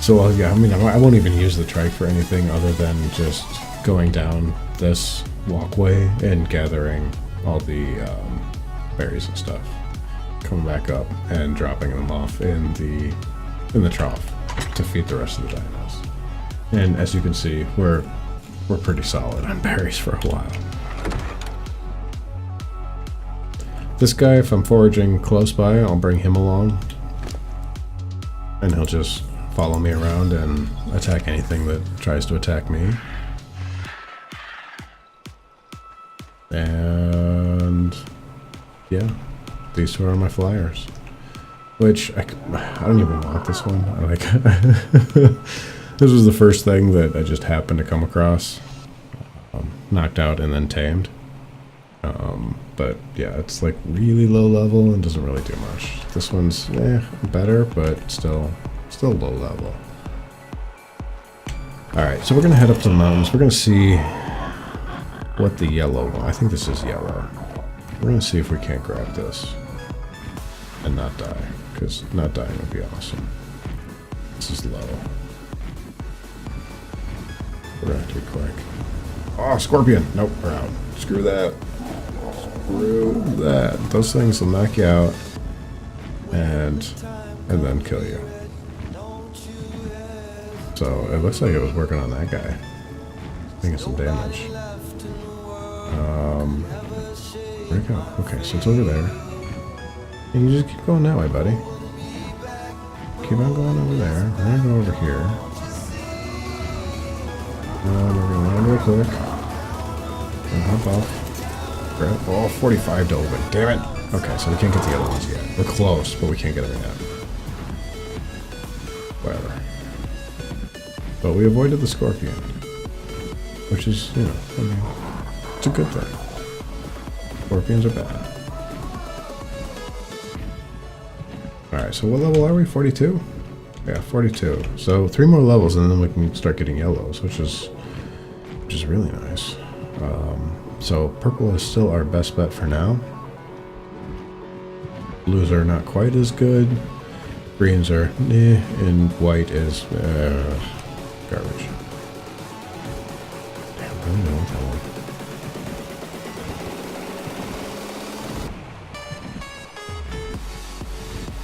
So yeah, I mean, I won't even use the trike for anything other than just going down this walkway and gathering all the berries and stuff, coming back up and dropping them off in the trough to feed the rest of the dinos. And as you can see, we're pretty solid on berries for a while. This guy, if I'm foraging close by, I'll bring him along. And he'll just follow me around and attack anything that tries to attack me. And yeah, these two are my flyers. Which, I don't even want this one. I like this was the first thing that I just happened to come across. Knocked out and then tamed. But yeah, it's like really low level and doesn't really do much. This one's better, but still low level. Alright, so we're gonna head up to the mountains. We're gonna see what the yellow one. I think this is yellow. We're gonna see if we can't grab this and not die, because not dying would be awesome. This is low. We're gonna have to be quick. Oh, scorpion! Nope, we're out. Screw that. Screw that. Those things will knock you out and then kill you. So it looks like it was working on that guy. Taking some damage. Where'd it go? Okay, so it's over there. And you just keep going that way, buddy. Keep on going over there. We're gonna go over here. We're gonna land real quick. And hop off. Grab. Oh, 45 to open. Damn it! Okay, so we can't get the other ones yet. We're close, but we can't get them yet. Whatever. But we avoided the scorpion. Which is, you know, I mean, it's a good thing. Scorpions are bad. Alright, so what level are we? 42? Yeah, 42. So 3 more levels and then we can start getting yellows, which is really nice. So purple is still our best bet for now. Blues are not quite as good. Greens are and white is garbage. Damn, I don't know what that one.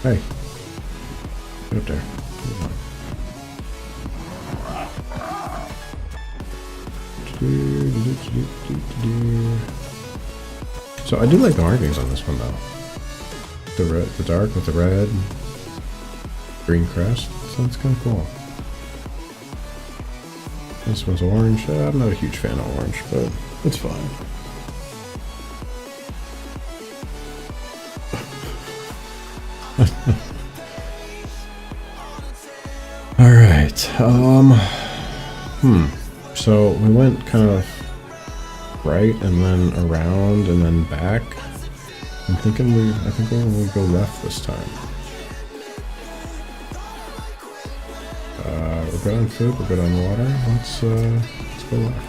Hey, get up there. So I do like the markings on this one though. The red, the dark with the red, green crest. So it's kind of cool. This one's orange. I'm not a huge fan of orange, but it's fine. All right. So we went kind of right and then around and then back. I think we'll go left this time. We're good on food, we're good on water. Let's go left.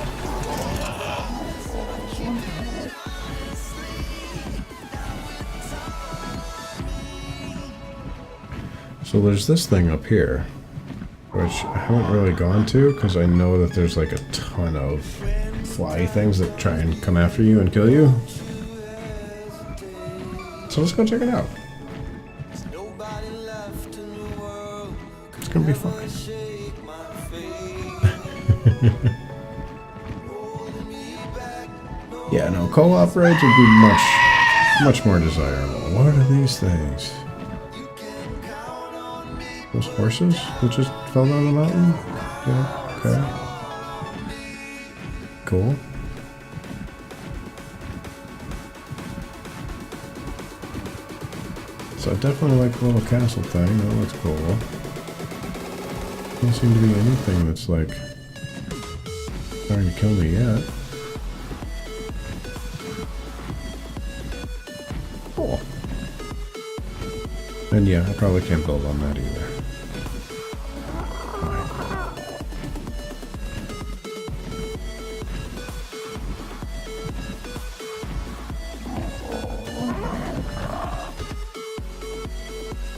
So there's this thing up here, which I haven't really gone to because I know that there's like a ton of fly things that try and come after you and kill you. So let's go check it out. It's gonna be fun. Yeah, no, co-op raids would be much more desirable. What are these things? Those horses that just fell down the mountain? Yeah, okay. Cool. So I definitely like the little castle thing. That looks cool. Doesn't seem to be anything that's like trying to kill me yet. Cool. And yeah, I probably can't build on that either.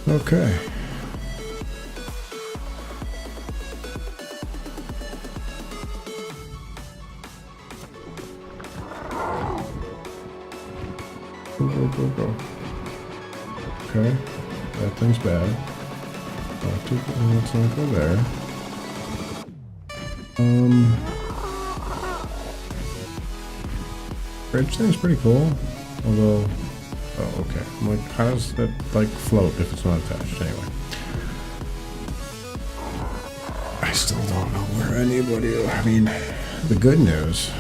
Okay. Go. Okay. That thing's bad. Let's not go there. Bridge thing's pretty cool. Although, Oh, okay. I'm like, how does it like float if it's not attached? Anyway. I still don't know where anybody. I mean, the good news,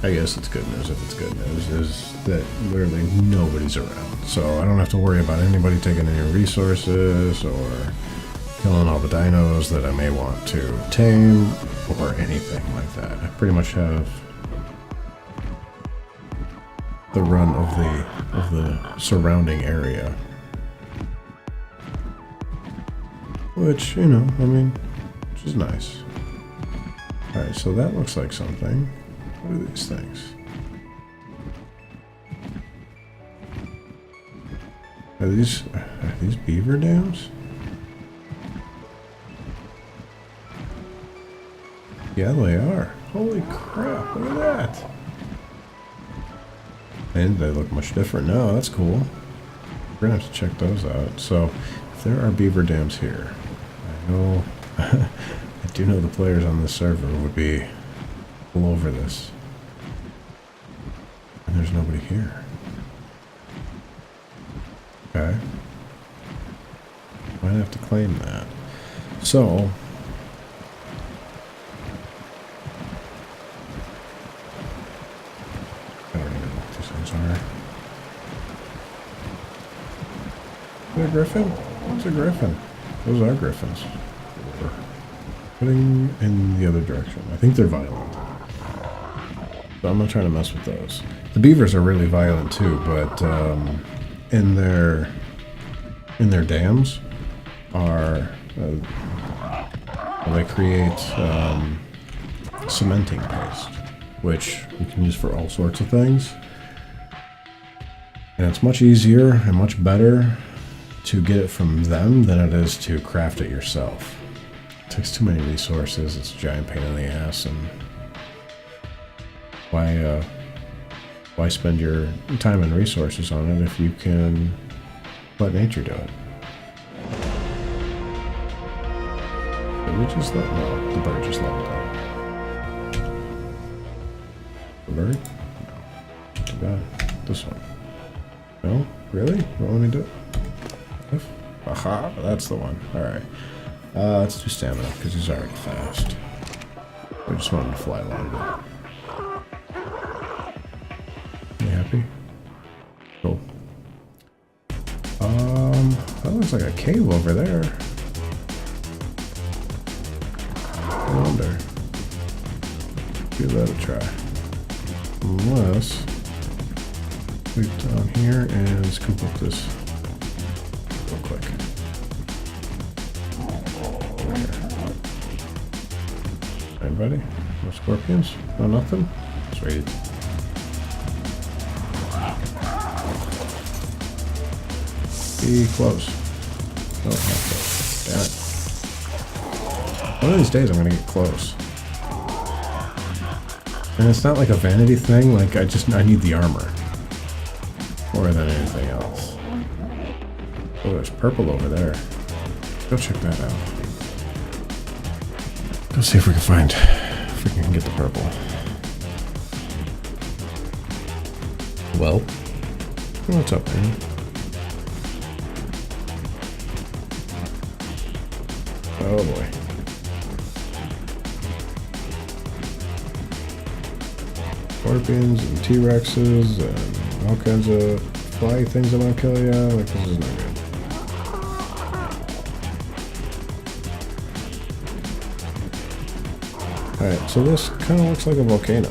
I guess it's good news if it's good news, is that literally nobody's around. So I don't have to worry about anybody taking any resources or killing all the dinos that I may want to tame or anything like that. I pretty much have the run of the surrounding area. Which, you know, I mean, which is nice. Alright, so that looks like something. What are these things? Are these beaver dams? Yeah, they are. Holy crap, look at that. And they look much different now, that's cool. We're gonna have to check those out. So, if there are beaver dams here, I know, I do know the players on this server would be all over this. And there's nobody here. Okay. Might have to claim that. So, I don't even know what these things are. Is it a griffin? What's a griffin? Those are griffins. We're putting in the other direction. I think they're violent. So I'm not trying to mess with those. The beavers are really violent too, but in their dams are they create cementing paste, which you can use for all sorts of things. And it's much easier and much better to get it from them than it is to craft it yourself. It takes too many resources, it's a giant pain in the ass, and why spend your time and resources on it if you can let nature do it? Did we just let, no, the bird just leveled up. The bird? No. Too bad. This one. No? Really? You won't let me do it? Aha, that's the one. Alright. Let's do stamina, because he's already fast. I just want him to fly longer. You happy? Cool. That looks like a cave over there. I wonder. Give that a try. Unless we down here and scoop up this real quick. Over here. Anybody? No scorpions? No nothing? Sweet. Be close. Oh, not close. Damn it. One of these days I'm gonna get close. And it's not like a vanity thing, like I need the armor. More than anything else. Oh, there's purple over there. Go check that out. Go see if we can find, if we can get the purple. Well, what's up, man? Oh boy. Scorpions and T-Rexes and all kinds of fly things that might kill you. Like, this is not good. Alright, so this kind of looks like a volcano.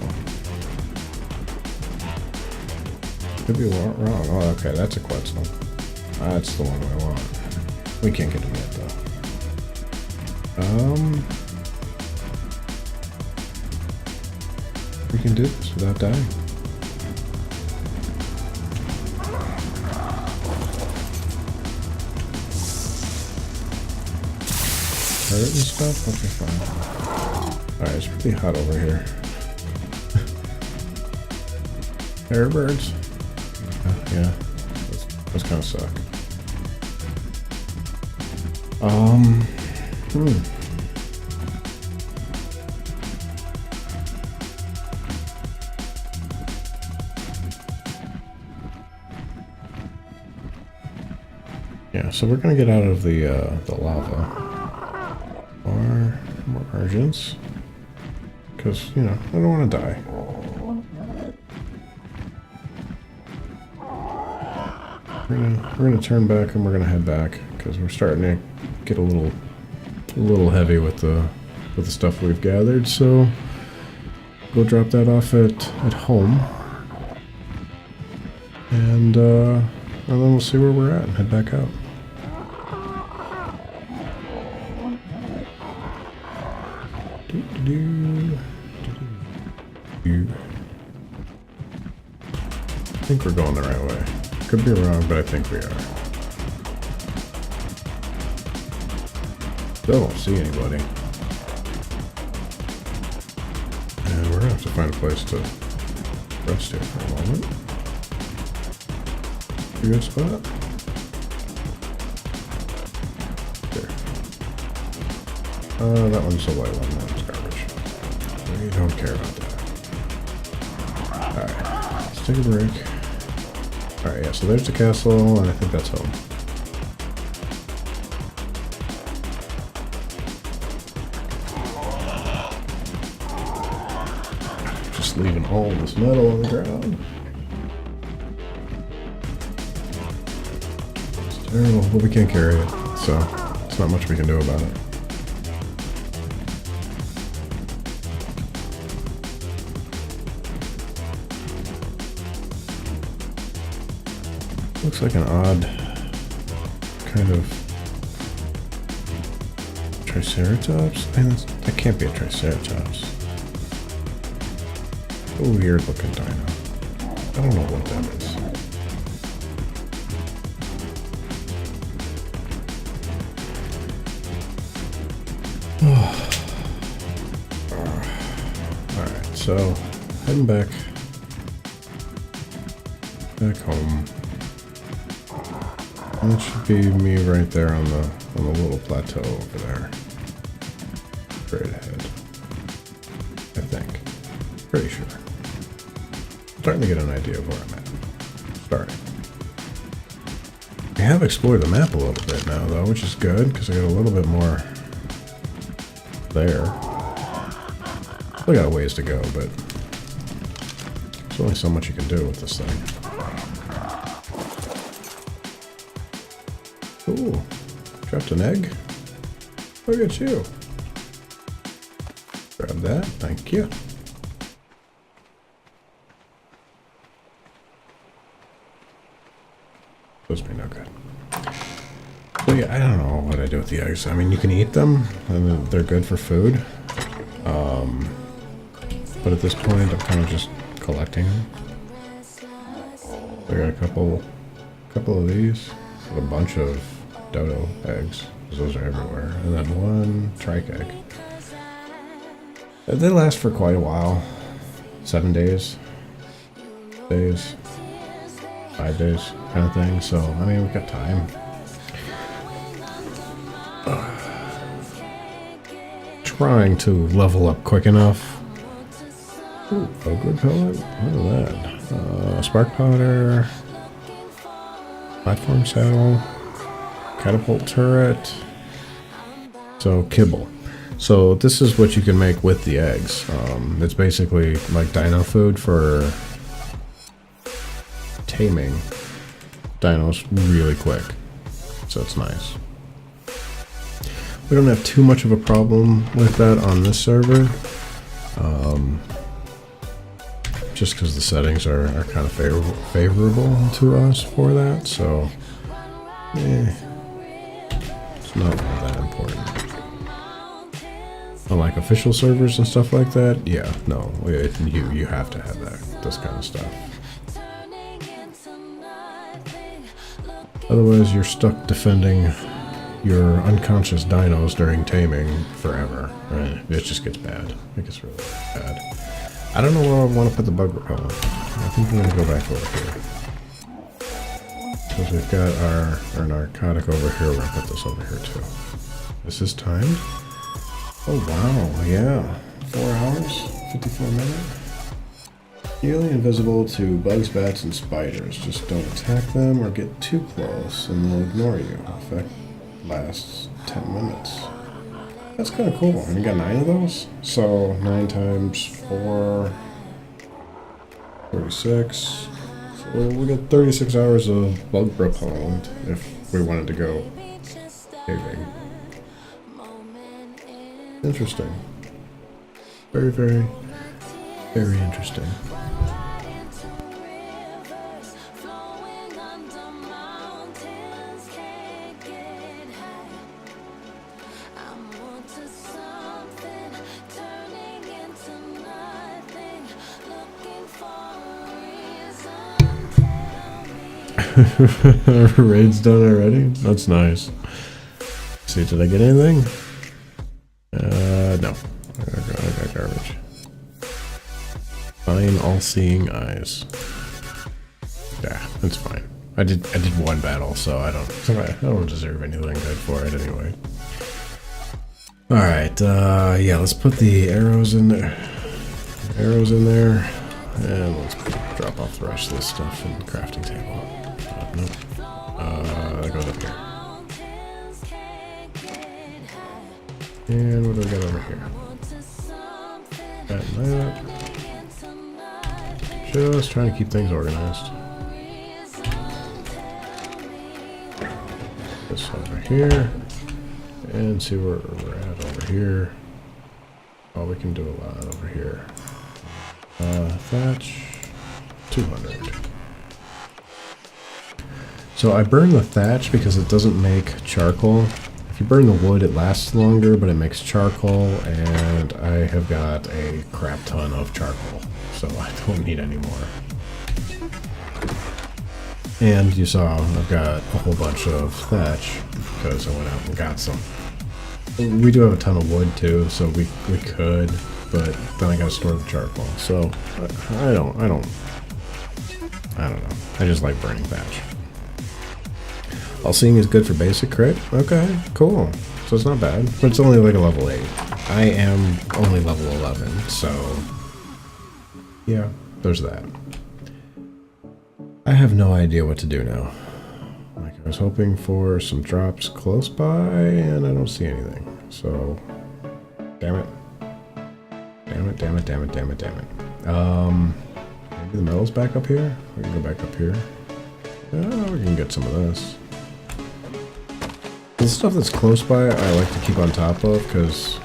Could be wrong. Oh, okay, that's a Quetzal. That's the one I want. We can't get him yet, though. We can do this without dying. Hurt and stuff? Okay, fine. Alright, it's pretty hot over here. Air birds. Yeah, those kind of suck. Yeah, so we're gonna get out of the lava. Or more urgents. Because, you know, I don't want to die. We're gonna turn back and we're gonna head back because we're starting to get a little heavy with the stuff we've gathered. So go drop that off at home, and then we'll see where we're at and head back out. I think we're going the right way. Could be wrong, but I think we are. Still don't see anybody. And we're gonna have to find a place to rest here for a moment. Good spot. There. That one's a light one. That one's garbage. We don't care about that. Alright, let's take a break. Alright, yeah, so there's the castle, and I think that's home. Just leaving all this metal on the ground. It's terrible, but we can't carry it, so there's not much we can do about it. Looks like an odd kind of Triceratops? Man, that can't be a Triceratops. A weird looking dino. I don't know what that is. Alright, so heading back home. And that should be me right there on the little plateau over there. Straight ahead. I think. Pretty sure. Starting to get an idea of where I'm at. Starting. I have explored the map a little bit now though, which is good, because I got a little bit more there. Still got a ways to go, but there's only so much you can do with this thing. Ooh, dropped an egg. Look at you. Grab that, thank you. Supposed to be no good. So yeah, I don't know what I do with the eggs. I mean, you can eat them, and they're good for food. But at this point, I'm kind of just collecting them. I got a couple of these, with a bunch of dodo eggs, because those are everywhere, and then one trike egg. They last for quite a while. 7 days, 5 days, kind of thing. So I mean, we've got time. Trying to level up quick enough. Ooh, ogre pellet. Look at that. Spark powder. Platform saddle. Catapult turret. So kibble. So this is what you can make with the eggs. It's basically like dino food for taming dinos really quick. So it's nice. We don't have too much of a problem with that on this server. Just because the settings are kind of favorable to us for that. So, it's not that important. Unlike official servers and stuff like that, yeah, no, you have to have this kind of stuff. Otherwise, you're stuck defending your unconscious dinos during taming forever. Right? It just gets bad. It gets really bad. I don't know where I want to put the bug repellent. I think we're gonna go back over here. Because we've got our narcotic over here. We're gonna put this over here too. This is timed. Oh wow, yeah. 4 hours, 54 minutes. Nearly invisible to bugs, bats, and spiders. Just don't attack them or get too close, and they'll ignore you. Effect lasts 10 minutes. That's kind of cool. And you got 9 of those? So 9 times 4, 36. So we got 36 hours of bug repellent if we wanted to go caving. Interesting. Very, very, very interesting. Raid's done already? That's nice. Let's see, did I get anything? No. I got garbage. Fine, all-seeing eyes. Yeah, that's fine. I did one battle, so I don't deserve anything good for it anyway. Alright, yeah, let's put the arrows in there. Arrows in there. And let's drop off the rest of this stuff in the crafting table. Nope. That goes up here. And what do we got over here? Got that. Just trying to keep things organized. This over here. And see where we're at over here. Oh, we can do a lot over here. Thatch. 200. So I burn the thatch because it doesn't make charcoal. If you burn the wood, it lasts longer, but it makes charcoal, and I have got a crap ton of charcoal, so I don't need any more. And you saw I've got a whole bunch of thatch because I went out and got some. We do have a ton of wood too, so we could, but then I gotta store the charcoal. So I don't know. I just like burning thatch. All seeing is good for basic crit. Okay, cool. So it's not bad, but it's only like a level 8. I am only level 11, so yeah, there's that. I have no idea what to do now. Like, I was hoping for some drops close by, and I don't see anything. So, damn it. Damn it, damn it, damn it, damn it, damn it. Maybe the metal's back up here? We can go back up here. Oh, we can get some of this. The stuff that's close by, I like to keep on top of, because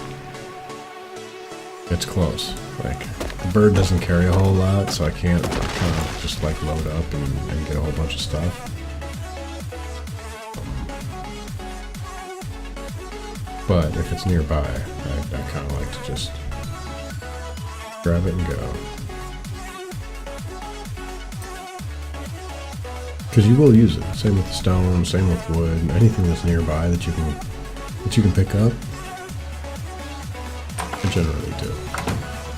it's close. Like, the bird doesn't carry a whole lot, so I can't kind of just like load up and get a whole bunch of stuff. But if it's nearby, I kind of like to just grab it and go. Because you will use it. Same with the stone, same with wood, anything that's nearby that you can pick up. I generally do.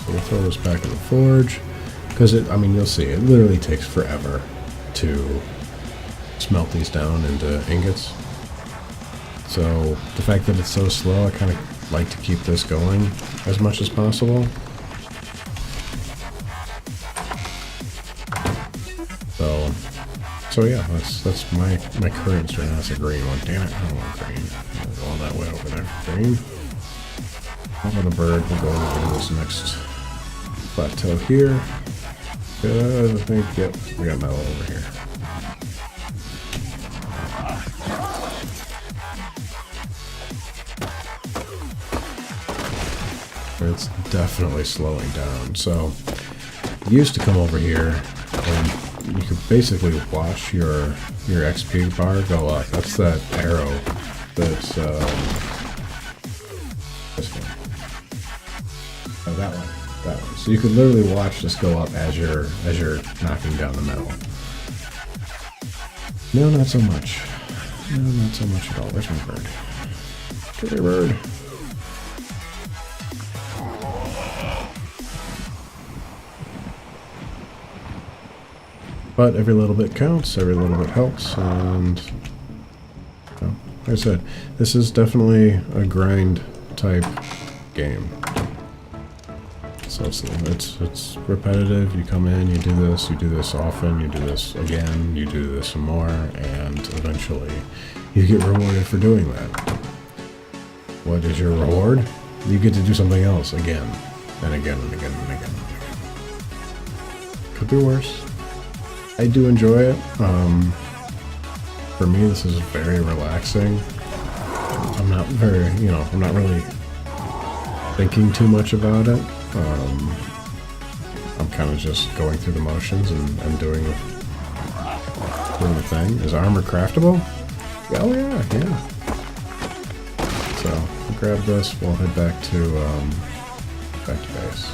So we'll throw this back in the forge, because I mean, you'll see, it literally takes forever to smelt these down into ingots. So the fact that it's so slow, I kind of like to keep this going as much as possible. So yeah, that's my current strain. That's a green one. Damn it, I don't want green. I'll go all that way over there. Green. Over the bird. We'll go over to this next plateau here. Good, I think. Yep, we got metal over here. It's definitely slowing down. So, you used to come over here and you could basically watch your XP bar go up. That's that arrow that's this one. Oh, that one. So you could literally watch this go up as you're knocking down the metal. No, not so much. No, not so much at all. Where's my bird? Come here, bird. But every little bit counts, every little bit helps, and like I said, this is definitely a grind type game. So it's repetitive. You come in, you do this often, you do this again, you do this some more, and eventually you get rewarded for doing that. What is your reward? You get to do something else again and again and again and again. Could be worse. I do enjoy it. For me, this is very relaxing. I'm not really thinking too much about it. I'm kind of just going through the motions and doing the thing. Is armor craftable? Oh yeah. So we'll grab this. We'll head back to base,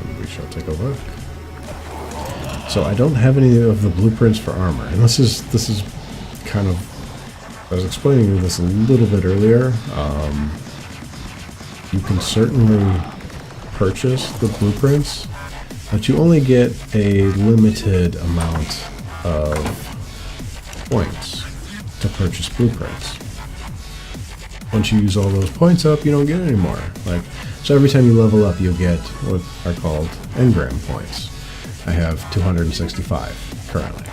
and we shall take a look. So I don't have any of the blueprints for armor, and this is kind of, I was explaining this a little bit earlier. You can certainly purchase the blueprints, but you only get a limited amount of points to purchase blueprints. Once you use all those points up, you don't get any more. So every time you level up, you'll get what are called engram points. I have 265 currently.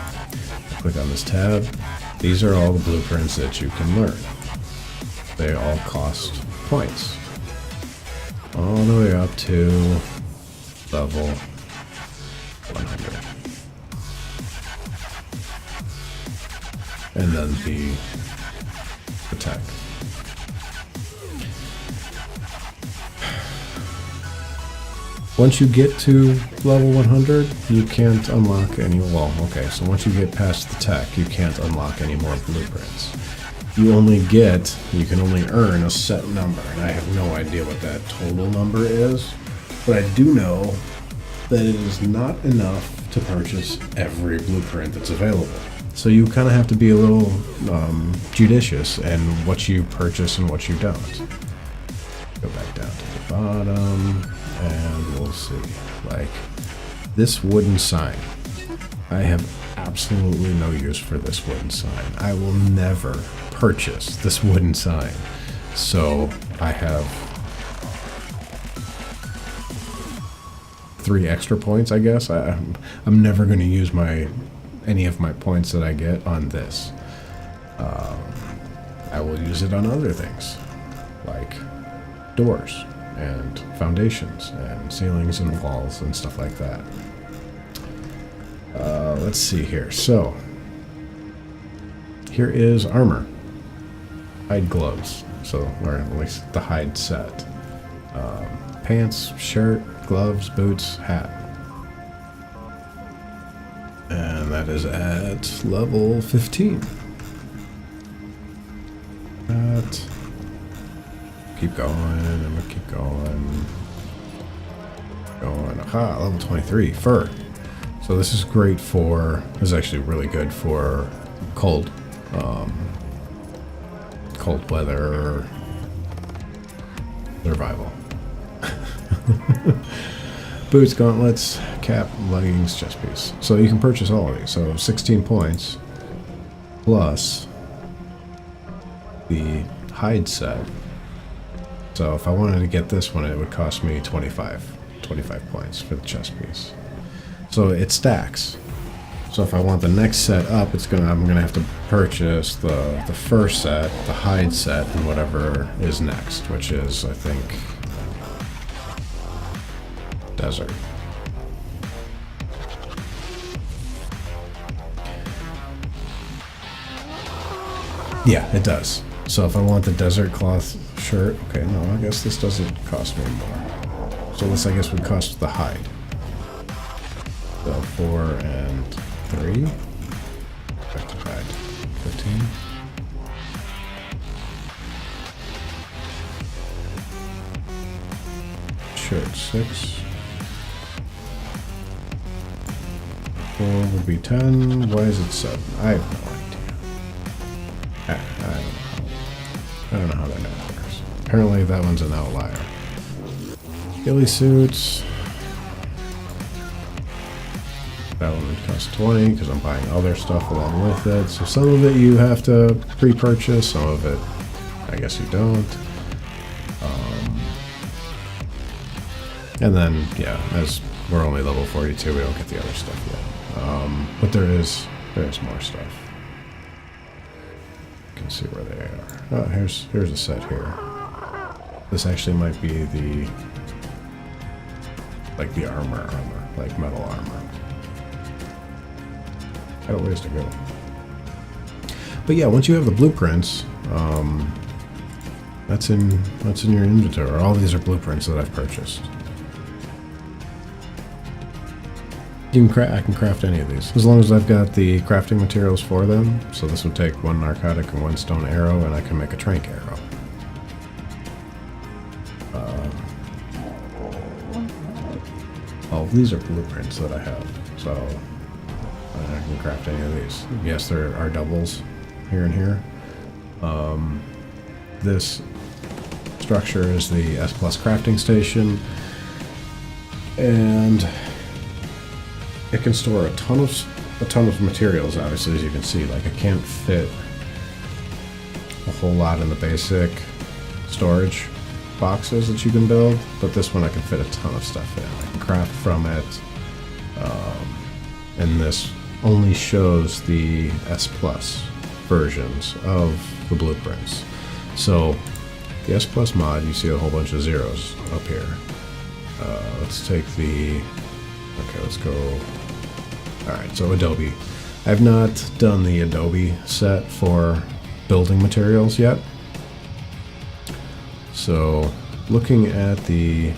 Click on this tab. These are all the blueprints that you can learn. They all cost points. All the way up to level 100. And then the tech. Once you get to level 100, you can't unlock any, so once you get past the tech, you can't unlock any more blueprints. You can only earn a set number, and I have no idea what that total number is, but I do know that it is not enough to purchase every blueprint that's available. So you kind of have to be a little judicious in what you purchase and what you don't. Go back down to the bottom. And we'll see, this wooden sign. I have absolutely no use for this wooden sign. I will never purchase this wooden sign. So I have 3 extra points, I guess. I'm never going to use any of my points that I get on this. I will use it on other things, like doors and foundations and ceilings and walls and stuff like that. Let's see here. So here is armor. Hide gloves. Or at least the hide set. Pants, shirt, gloves, boots, hat. And that is at level 15. Keep going, and we'll keep going. Aha, level 23, fur. So this is great for, this is actually really good for cold weather survival. Boots, gauntlets, cap, leggings, chest piece. So you can purchase all of these. So 16 points plus the hide set. So if I wanted to get this one, it would cost me 25 points for the chest piece. So it stacks. So if I want the next set up, I'm gonna have to purchase the first set, the hide set, and whatever is next, which is, I think, desert. Yeah, it does. So if I want the desert cloth shirt, okay, no, I guess this doesn't cost me more. So this, I guess, would cost the hide. So 4 and 3. Back to hide. 15. Shirt 6. 4 would be 10. Why is it 7? I have no idea. I don't know how that works. Apparently that one's an outlier. Ghillie suits. That one would cost 20 because I'm buying other stuff along with it. So some of it you have to pre-purchase, some of it I guess you don't. And then, yeah, as we're only level 42, we don't get the other stuff yet. But there is more stuff. You can see where they are. Oh, here's a set here. This actually might be the armor, like metal armor. Got a ways to go. But yeah, once you have the blueprints, that's in your inventory. All these are blueprints that I've purchased. I can craft any of these as long as I've got the crafting materials for them. So this would take 1 narcotic and 1 stone arrow, and I can make a trank arrow. All of these are blueprints that I have, so I can craft any of these. Yes, there are doubles here and here. This structure is the S+ crafting station, and it can store a ton of materials. Obviously, as you can see, like I can't fit a whole lot in the basic storage boxes that you can build, but this one I can fit a ton of stuff in. I can craft from it, and this only shows the S+ versions of the blueprints. So the S+ mod, you see a whole bunch of zeros up here. Let's take the, okay, let's go, alright, so Adobe. I've not done the Adobe set for building materials yet. So looking at the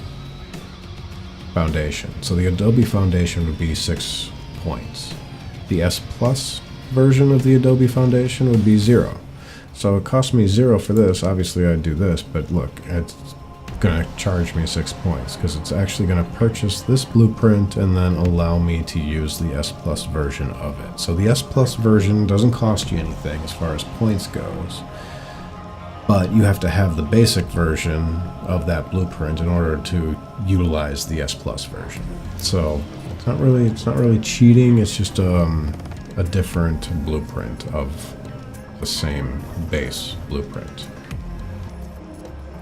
foundation, so the Adobe foundation would be 6 points. The S+ version of the Adobe foundation would be 0. So it cost me 0 for this. Obviously I'd do this, but look, it's gonna charge me 6 points because it's actually gonna purchase this blueprint and then allow me to use the S+ version of it. So the S+ version doesn't cost you anything as far as points goes, but you have to have the basic version of that blueprint in order to utilize the S+ version. So it's not really cheating. It's just a different blueprint of the same base blueprint.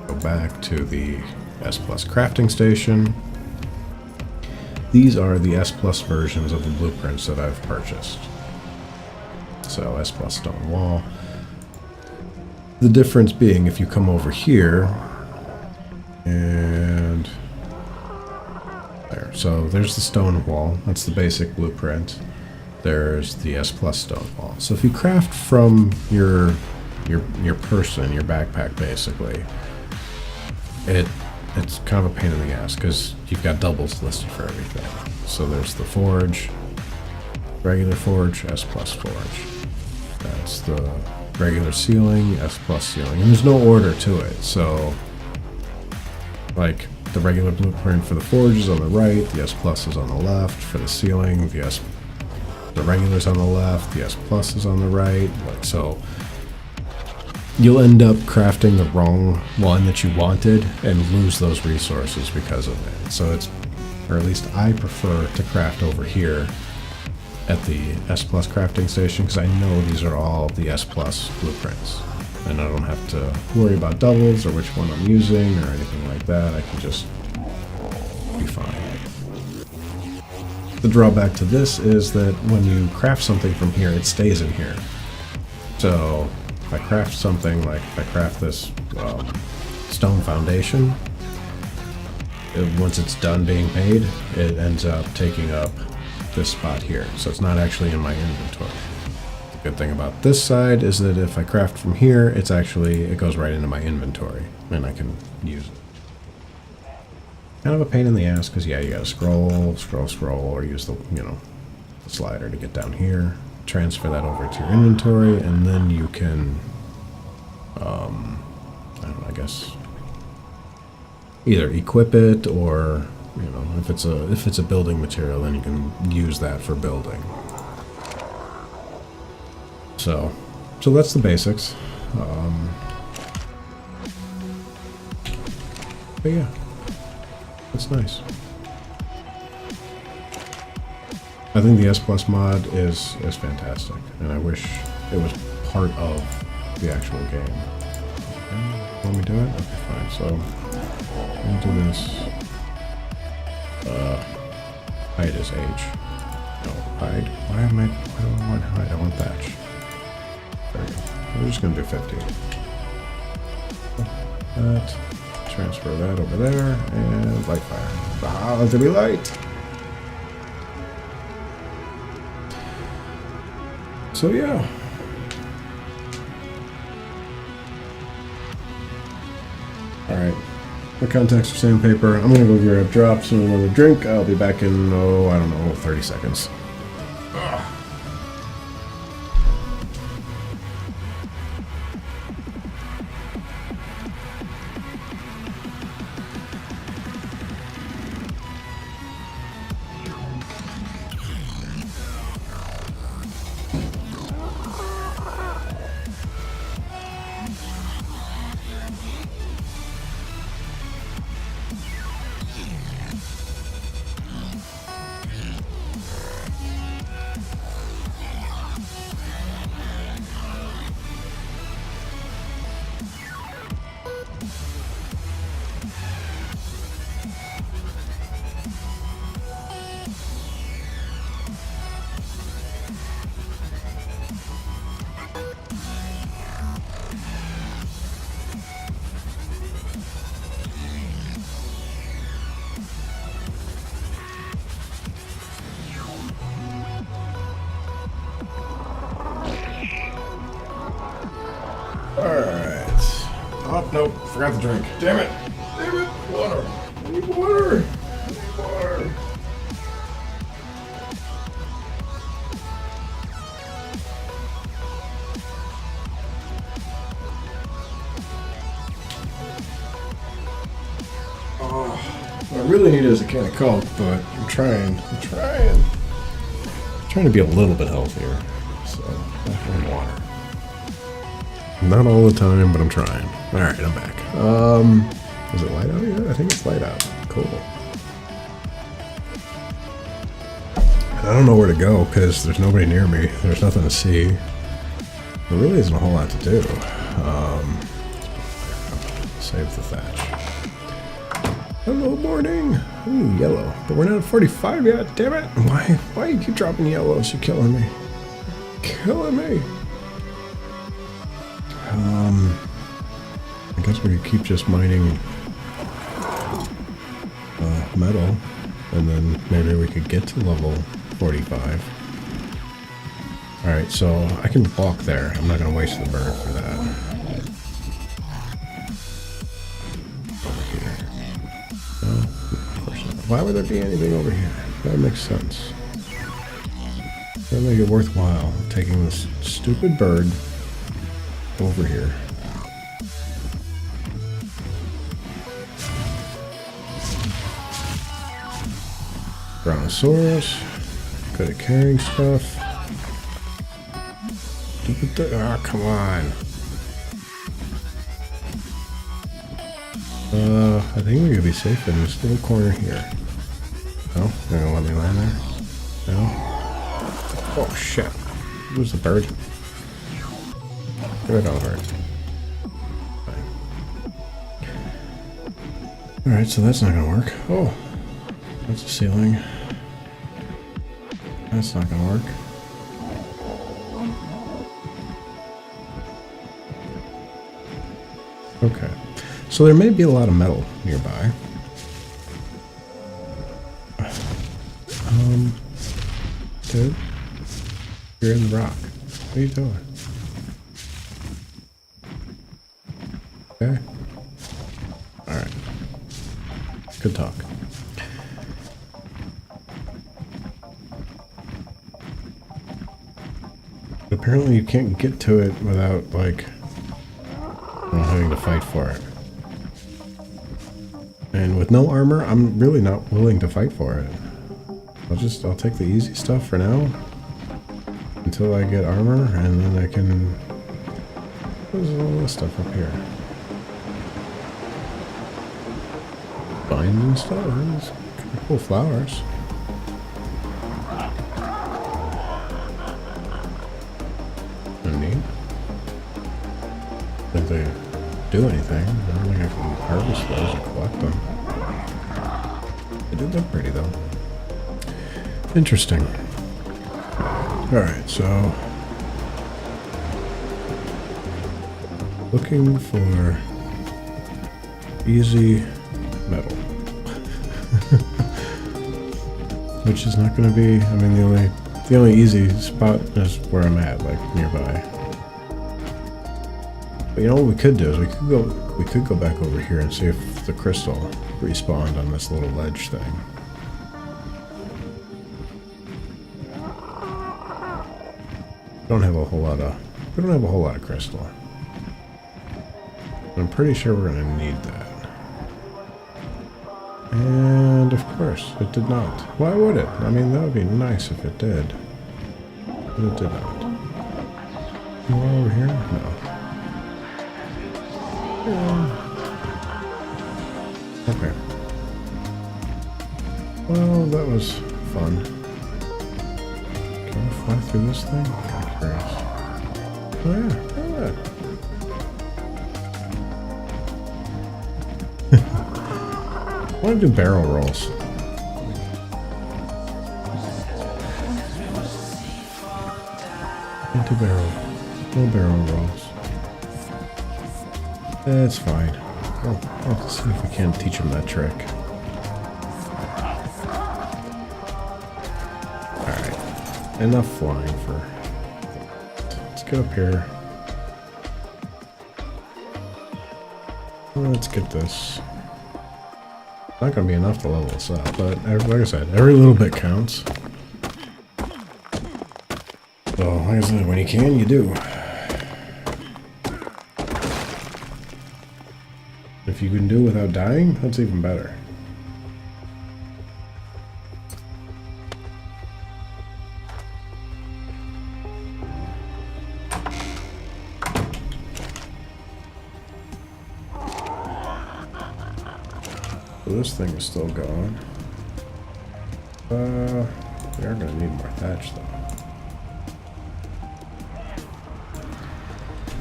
Go back to the S+ crafting station. These are the S+ versions of the blueprints that I've purchased. So S+ stone wall. The difference being, if you come over here and there, so there's the stone wall. That's the basic blueprint. There's the S+ stone wall. So if you craft from your person, your backpack, basically, it's kind of a pain in the ass because you've got doubles listed for everything. So there's the forge, regular forge, S+ forge. That's the regular ceiling, S+ ceiling, and there's no order to it. So like the regular blueprint for the forge is on the right, the S+ is on the left. For the ceiling, the regular's on the left, the S+ is on the right. Like, so you'll end up crafting the wrong one that you wanted and lose those resources because of it. So it's, or at least I prefer to craft over here at the S+ crafting station because I know these are all the S+ blueprints. And I don't have to worry about doubles or which one I'm using or anything like that. I can just be fine. The drawback to this is that when you craft something from here, it stays in here. So if I craft something, like if I craft this stone foundation, once it's done being made, it ends up taking up this spot here. So it's not actually in my inventory. The good thing about this side is that if I craft from here, it goes right into my inventory and I can use it. Kind of a pain in the ass because, yeah, you gotta scroll, or use the, the slider to get down here, transfer that over to your inventory, and then you can, I don't know, I guess, either equip it or, if it's a building material, then you can use that for building. So that's the basics. But yeah. It's nice. I think the S+ mod is fantastic, and I wish it was part of the actual game. Okay, want me to do it? Okay, fine. So, I'm gonna do this. Height is H. No, hide. Why do I want hide? I want thatch. There we go. We're just gonna do 50. That. Transfer that over there, and light fire. Ah, let there be light! So yeah. Alright. My contacts for sandpaper. I'm gonna go grab drops and another drink. I'll be back in, oh, I don't know, 30 seconds. Ugh. Alright. Oh, nope. Forgot the drink. Damn it. Damn it. Water. I need water. I need water. Oh, what I really need is a can of Coke, but I'm trying to be a little bit healthier. So, definitely water. Not all the time, but I'm trying. Alright, I'm back. Is it light out yet? I think it's light out. Cool. And I don't know where to go because there's nobody near me. There's nothing to see. There really isn't a whole lot to do. Save the thatch. Hello, morning. Ooh, yellow. But we're not at 45 yet, damn it. Why you keep dropping yellows? You're killing me. Killing me. I guess we could keep just mining metal, and then maybe we could get to level 45. Alright, so I can walk there. I'm not going to waste the bird for that. Over here. No, of course not. Why would there be anything over here? That makes sense. That make it worthwhile taking this stupid bird over here. Brontosaurus. Good at carrying stuff. Ah, come on. I think we're gonna be safe in this little corner here. No? They're gonna let me land there? No? Oh shit. Who's the bird? Get rid of it. Alright, so that's not gonna work. Oh. That's a ceiling. That's not gonna work. Okay. So there may be a lot of metal nearby. Dude. You're in the rock. What are you doing? Okay. Alright. Good talk. Apparently you can't get to it without, like, having to fight for it. And with no armor, I'm really not willing to fight for it. I'll take the easy stuff for now. Until I get armor, and then I can... There's all this stuff up here. Vines and stuff. These kind of cool flowers. Neat. If they do anything, I don't think I can harvest those and collect them. They did look pretty though. Interesting. Alright, so looking for easy metal. Which is not gonna be, I mean, the only easy spot is where I'm at, like nearby. But you know what we could do is we could go back over here and see if the crystal respawned on this little ledge thing. We don't have a whole lot of crystal. I'm pretty sure we're gonna need that. And of course, it did not. Why would it? I mean, that would be nice if it did. But it did not. More over here? No. Okay. Well, that was fun. Can I fly through this thing? I'm curious. Oh yeah, look at that. I want to do barrel rolls. Into barrel. No barrel rolls. That's fine. I'll see if we can teach him that trick. Alright. Enough flying for... Let's get up here. Let's get this. Not gonna be enough to level us up, but like I said, every little bit counts. So, like I said, when you can, you do. If you can do it without dying, that's even better. So this thing is still going. We are gonna need more thatch though.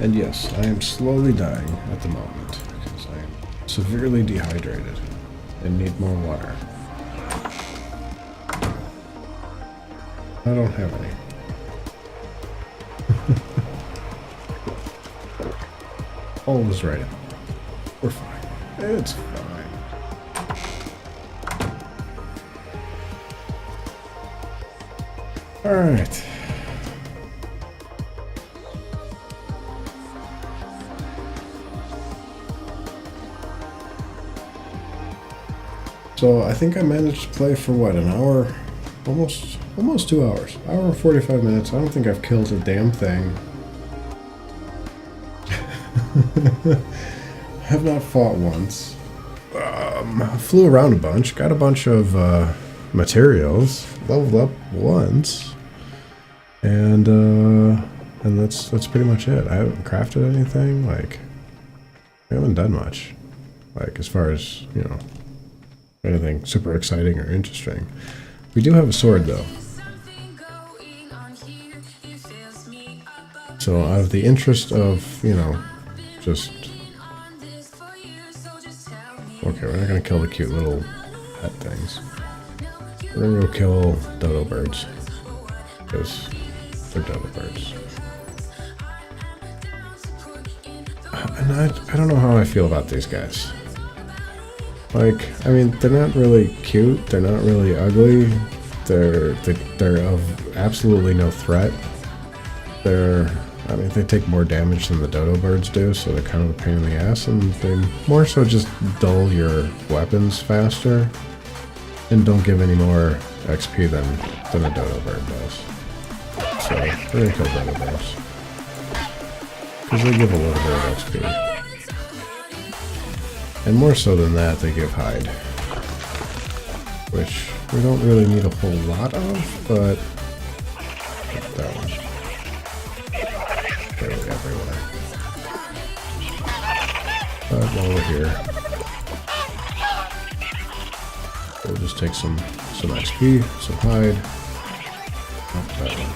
And yes, I am slowly dying at the moment because I am severely dehydrated and need more water. I don't have any. All was right. We're fine. It's fine. All right. So I think I managed to play for what, an hour? Almost 2 hours. Hour and 45 minutes. I don't think I've killed a damn thing. Have not fought once. Flew around a bunch. Got a bunch of materials. Leveled up once. And that's pretty much it. I haven't crafted anything. Like, I haven't done much. Like, as far as, you know, anything super exciting or interesting. We do have a sword though. So out of the interest of, you know, just... Okay, we're not gonna kill the cute little pet things. We're gonna go kill dodo birds. Because they're dodo birds. And I don't know how I feel about these guys. Like, I mean, they're not really cute, they're not really ugly, they're of absolutely no threat. I mean, they take more damage than the dodo birds do, so they're kind of a pain in the ass, and they more so just dull your weapons faster, and don't give any more XP than a dodo bird does. So, we're gonna kill dodo birds. Because they give a little bit of XP. And more so than that, they give hide. Which we don't really need a whole lot of, but that one. Barely everywhere. But while we're here, we'll just take some XP, some hide. Oh, that one.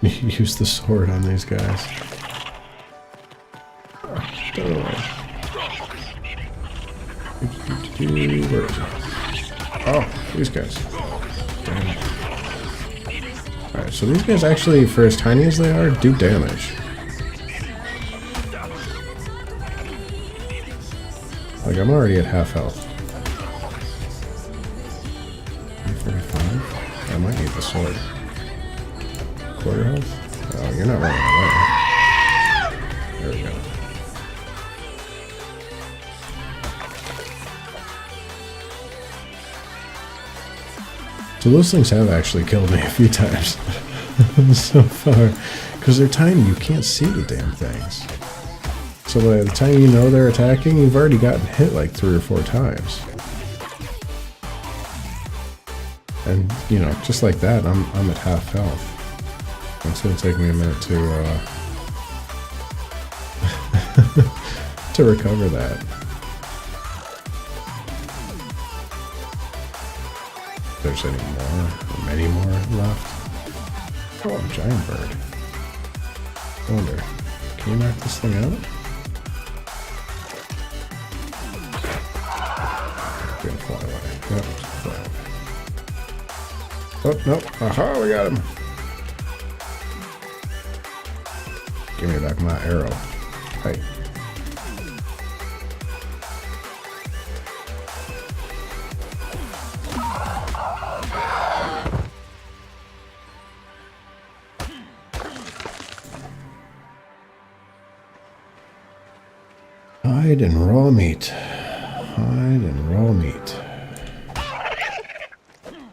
Use the sword on these guys. Where is he? Oh, these guys. Damn. Alright, so these guys actually, for as tiny as they are, do damage. Like, I'm already at half health. 45? I might need the sword. Quarter health? Oh, you're not running away. There we go. So those things have actually killed me a few times so far. Because they're tiny, you can't see the damn things. So by the time you know they're attacking, you've already gotten hit like 3 or 4 times. And, you know, just like that, I'm at half health. It's gonna take me a minute to to recover that. If there's any more, or many more left. Oh, a giant bird. I wonder, can you knock this thing out? Gonna fly away. Yep, fly away. Oh, nope. Aha, we got him. Give me back my arrow. Hey. Hide and raw meat. Hide and raw meat.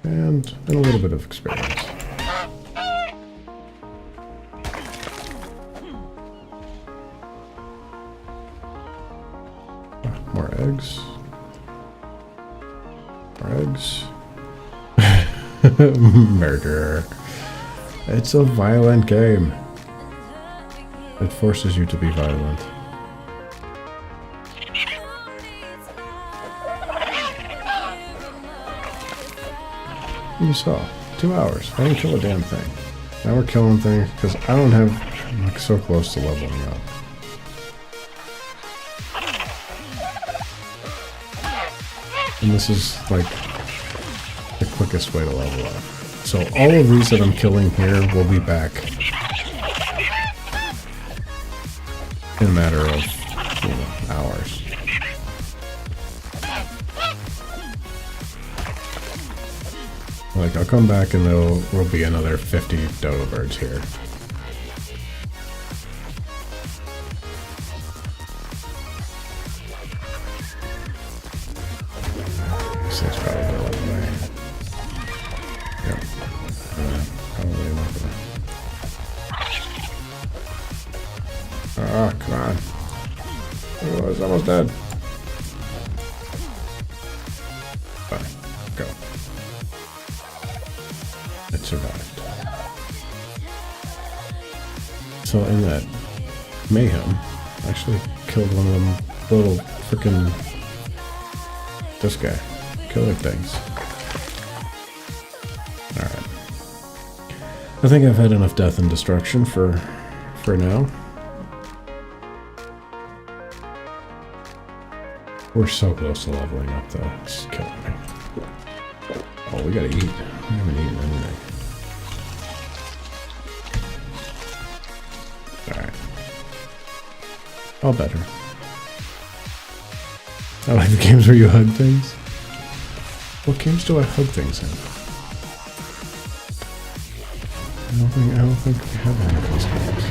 And a little bit of experience. More eggs. More eggs. Murder. It's a violent game. It forces you to be violent. You saw. 2 hours. I didn't kill a damn thing. Now we're killing things because I don't have... I'm like so close to leveling up. And this is like the quickest way to level up. So all of these that I'm killing here will be back in a matter of, you know, hours. Like, I'll come back and there will be another 50 dodo birds here. This thing's probably gonna run away. Yep. Probably not gonna. Oh, come on. Oh, it's almost dead. Fine. Go. It survived. So in that mayhem, I actually killed one of them little frickin' this guy. Killer things. Alright. I think I've had enough death and destruction for now. We're so close to leveling up though. It's killing me. Oh, we gotta eat. We haven't eaten anything. Alright. All better. I like the games where you hug things. What games do I hug things in? I don't think we have any of those games.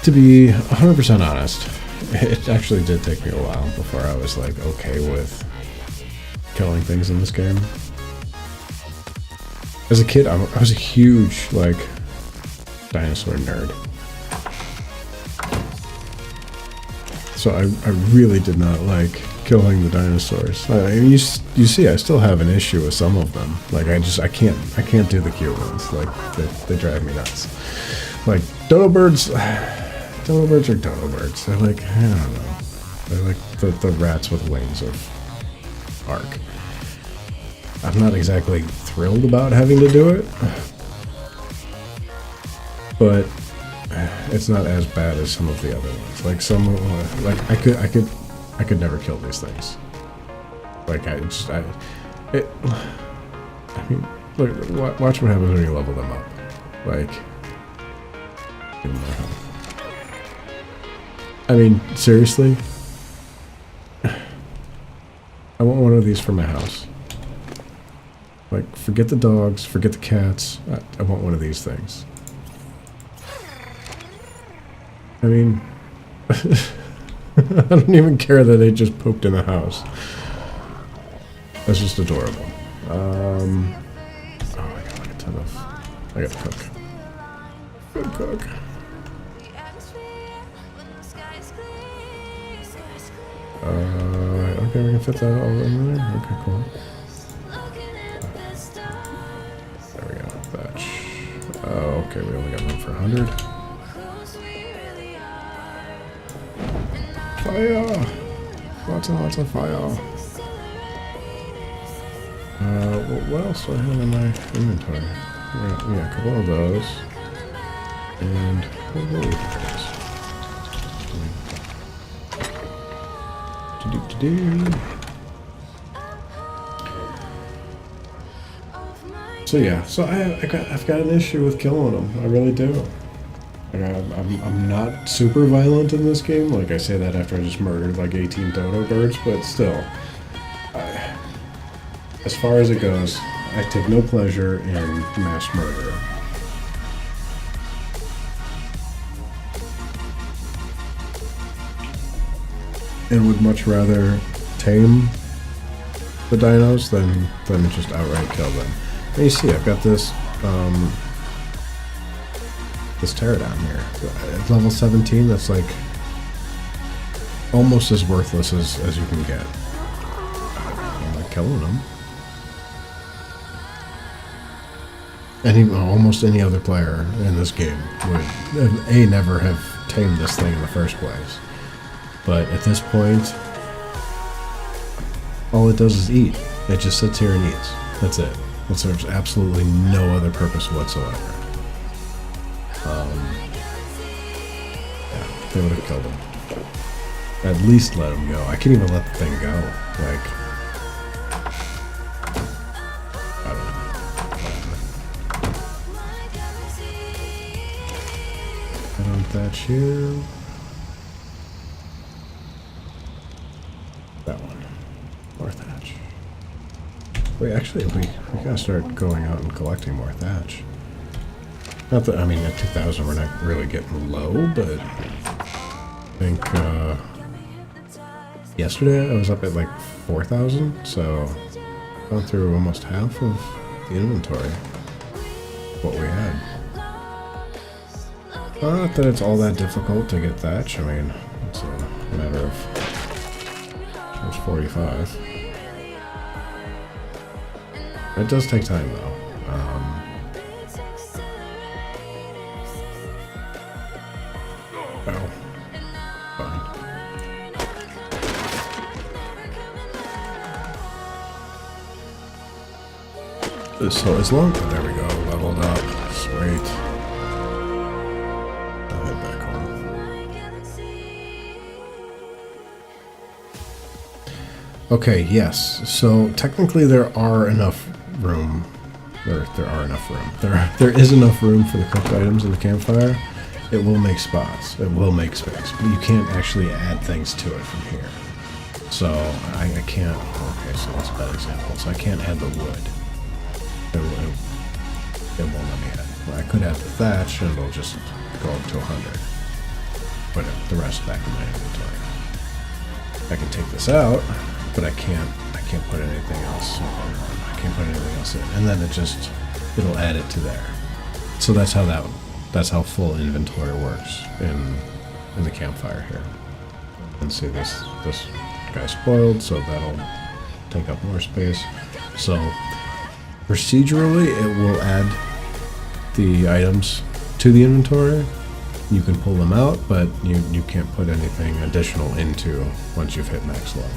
To be 100% honest, it actually did take me a while before I was like okay with killing things in this game. As a kid, I was a huge like dinosaur nerd. So I really did not like killing the dinosaurs. I mean, you see, I still have an issue with some of them. Like I can't do the cute ones. Like they drive me nuts. Like dodo birds. Dodo birds are dodo birds. They're like, I don't know. They're like the rats with wings of Ark. I'm not exactly thrilled about having to do it. but it's not as bad as some of the other ones. Like some, like I could never kill these things. Like I mean, look, watch what happens when you level them up. Like, give them more health. I mean, seriously, I want one of these for my house. Like, forget the dogs, forget the cats. I want one of these things. I mean, I don't even care that they just pooped in the house. That's just adorable. Oh, I got like a ton of... I gotta cook. Good cook. Okay, we can fit that all in there. Okay, cool. There we go. Thatch. Oh, okay, we only got room for 100. Fire! Lots and lots of fire. What else do I have in my inventory? Yeah, a couple of those. And a couple of those. So yeah, so I've got an issue with killing them. I really do. Like I'm not super violent in this game. Like I say that after I just murdered like 18 dodo birds, but still, as far as it goes, I take no pleasure in mass murder. And would much rather tame the dinos than just outright kill them. And you see, I've got this this pterodon here. At level 17, that's like almost as worthless as you can get. I'm like killing them. Almost any other player in this game would never have tamed this thing in the first place. But at this point, all it does is eat. It just sits here and eats. That's it. It serves absolutely no other purpose whatsoever. Yeah, they would have killed him. At least let him go. I can't even let the thing go. Like, I don't know. I don't thatch you. That one. More thatch. Wait, actually, we gotta start going out and collecting more thatch. Not that, I mean, at 2,000 we're not really getting low, but I think, yesterday I was up at like 4,000, so gone through almost half of the inventory of what we had. Not that it's all that difficult to get thatch, I mean, it's a matter of... It's 45. It does take time, though. Oh. Fine. So as long... There we go. Leveled up. Sweet. I'll head back home. Okay, yes. So technically there are enough room. There are enough room. There is enough room for the cooked items in the campfire. It will make spots. It will make space. But you can't actually add things to it from here. So I can't... Okay, so that's a bad example. So I can't add the wood. It won't let me add. Well, I could add the thatch and it'll just go up to 100. Put the rest back in my inventory. I can take this out, but I can't put anything else. I can't put anything else in. And then it'll add it to there. So that's how full inventory works in the campfire here. And see this guy's spoiled, so that'll take up more space. So procedurally it will add the items to the inventory. You can pull them out, but you can't put anything additional into once you've hit max level.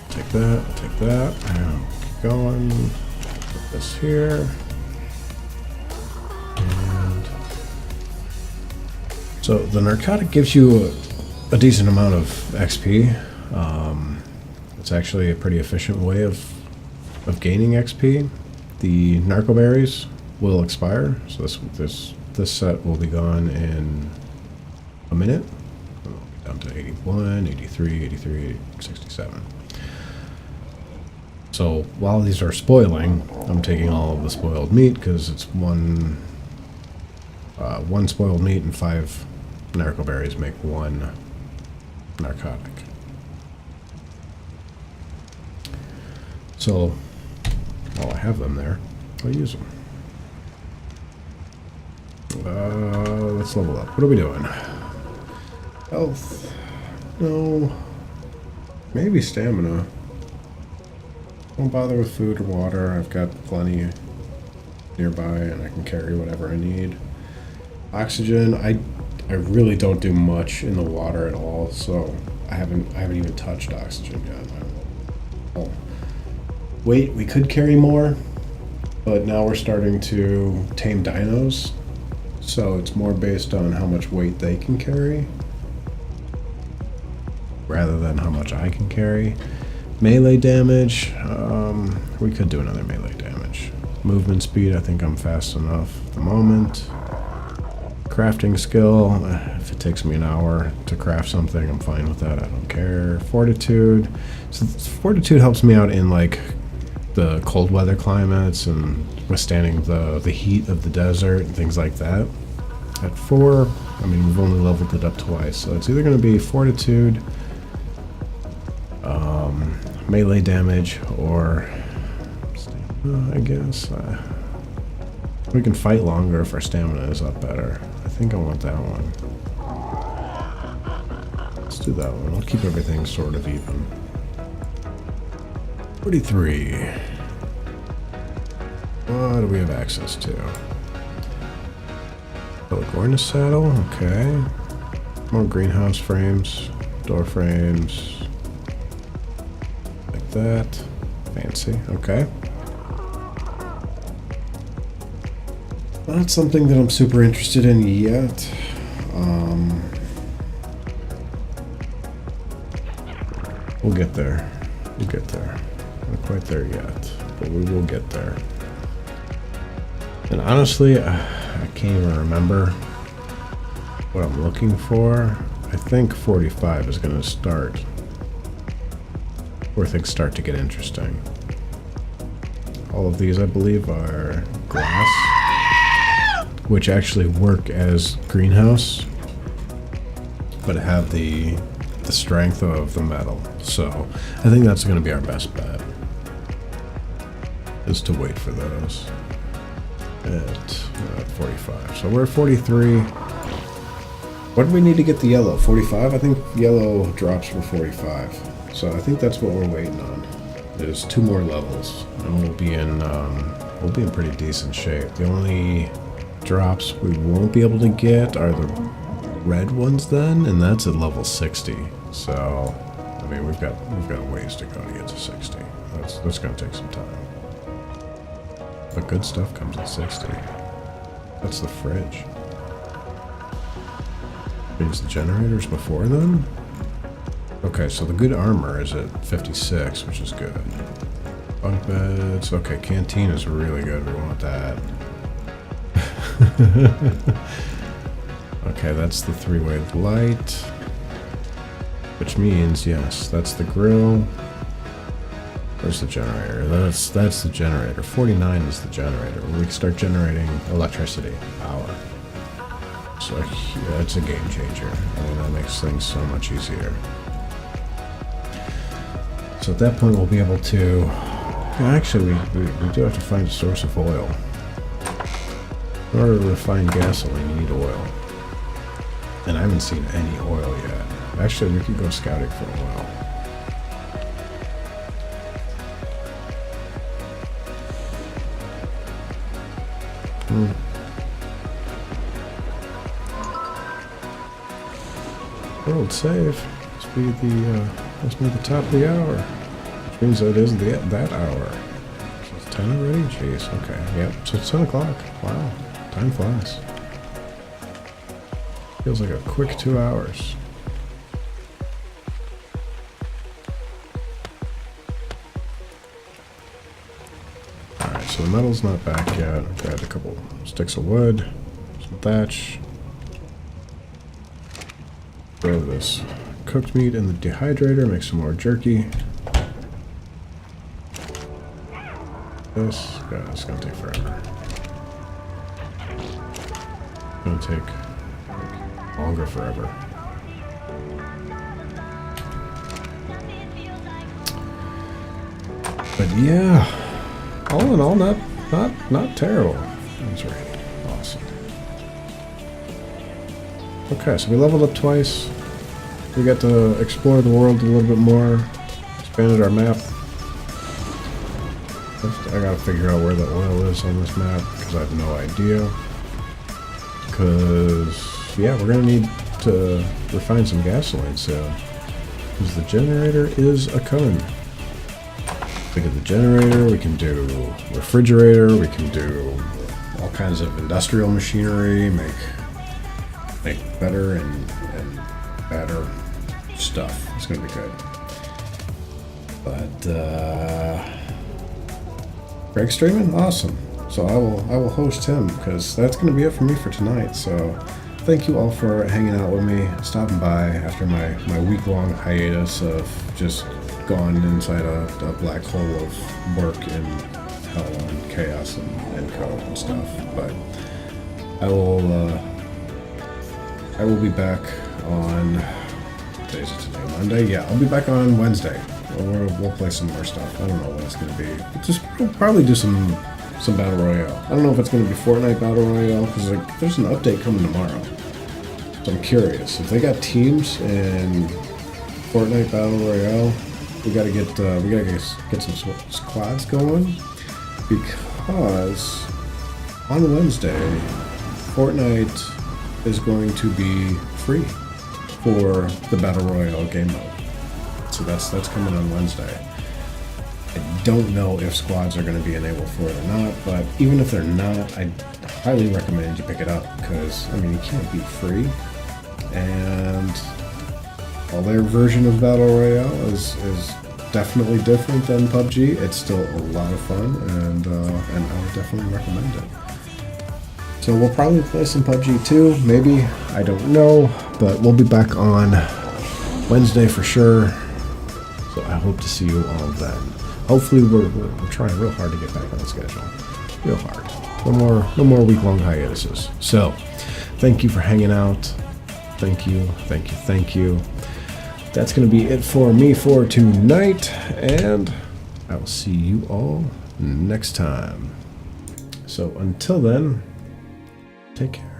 Take that, I'll take that, and keep going. Put this here. So the narcotic gives you a decent amount of XP. It's actually a pretty efficient way of gaining XP. The narco berries will expire, so this set will be gone in a minute. Down to 81, 83, 83, 67. So while these are spoiling, I'm taking all of the spoiled meat because it's one spoiled meat and 5 narco berries make 1 narcotic. So while I have them there, I'll use them. Let's level up. What are we doing? Health. No. Maybe stamina. Don't bother with food or water. I've got plenty nearby and I can carry whatever I need. Oxygen. I really don't do much in the water at all, so I haven't even touched oxygen yet. Oh. Wait, we could carry more, but now we're starting to tame dinos, so it's more based on how much weight they can carry rather than how much I can carry. Melee damage, we could do another melee damage. Movement speed, I think I'm fast enough at the moment. Crafting skill, if it takes me an hour to craft something, I'm fine with that, I don't care. Fortitude, so fortitude helps me out in like the cold weather climates and withstanding the heat of the desert and things like that. At 4, I mean, we've only leveled it up twice, so it's either going to be fortitude, melee damage, or stamina, I guess. We can fight longer if our stamina is up better. I think I want that one. Let's do that one. I'll keep everything sort of even. 43. What do we have access to? Pelagornis saddle, okay. More greenhouse frames, door frames. Like that. Fancy, okay. Not something that I'm super interested in yet. We'll get there. We'll get there. Not quite there yet, but we will get there. And honestly, I can't even remember what I'm looking for. I think 45 is going to start where things start to get interesting. All of these, I believe, are glass, which actually work as greenhouse, but have the strength of the metal. So I think that's going to be our best bet, is to wait for those at 45. So we're at 43. What do we need to get the yellow? 45? I think yellow drops for 45. So I think that's what we're waiting on. There's 2 more levels, and we'll be in pretty decent shape. The only drops we won't be able to get are the red ones then, and that's at level 60. So I mean, we've got a ways to go to get to 60. That's gonna take some time. But good stuff comes at 60. That's the fridge. Means the generators before then? Okay, so the good armor is at 56, which is good. Bunk beds. Okay, canteen is really good. We want that. Okay, that's the 3-way light. Which means, yes, that's the grill. Where's the generator? That's the generator. 49 is the generator. We can start generating electricity, power. So yeah, it's a game changer. I mean, that makes things so much easier. So at that point, we'll be able to... Actually, we do have to find a source of oil. In order to refine gasoline, you need oil. And I haven't seen any oil yet. Actually, we could go scouting for oil. World save. Must be the top of the hour. Which means that it is that hour. So it's 10 already? Jeez, okay. Yep, so it's 10 o'clock. Wow. Time flies. Feels like a quick 2 hours. Alright, so the metal's not back yet. Grabbed a couple sticks of wood, some thatch. Throw this cooked meat in the dehydrator, make some more jerky. This, yeah, it's gonna take forever. It's gonna take like, longer forever. But yeah, all in all, not terrible. That's right. Awesome. Okay, so we leveled up twice. We got to explore the world a little bit more. Expanded our map. I gotta figure out where the oil is on this map because I have no idea. Because yeah, we're gonna need to refine some gasoline soon. Because the generator is a coming. We get the generator, we can do refrigerator, we can do all kinds of industrial machinery, make better and better stuff. It's gonna be good. But Greg streaming? Awesome. So I will host him because that's gonna be it for me for tonight. So thank you all for hanging out with me, stopping by after my week-long hiatus of just gone inside a black hole of work and hell and chaos and code and stuff. But I will be back on, what day is it today? Monday? Yeah, I'll be back on Wednesday. We'll play some more stuff. I don't know what it's going to be. We'll probably do some Battle Royale. I don't know if it's going to be Fortnite Battle Royale, because like, there's an update coming tomorrow. So I'm curious. If they got teams in Fortnite Battle Royale, we gotta get some squads going, because on Wednesday, Fortnite is going to be free for the Battle Royale game mode. So that's coming on Wednesday. I don't know if squads are going to be enabled for it or not, but even if they're not, I highly recommend you pick it up, because I mean, you can't beat free, and while their version of Battle Royale is definitely different than PUBG, it's still a lot of fun, and I would definitely recommend it. So we'll probably play some PUBG too, maybe, I don't know, but we'll be back on Wednesday for sure. So I hope to see you all then. Hopefully we're trying real hard to get back on the schedule. Real hard. No more week-long hiatuses. So thank you for hanging out. Thank you. That's going to be it for me for tonight, and I will see you all next time. So until then, take care.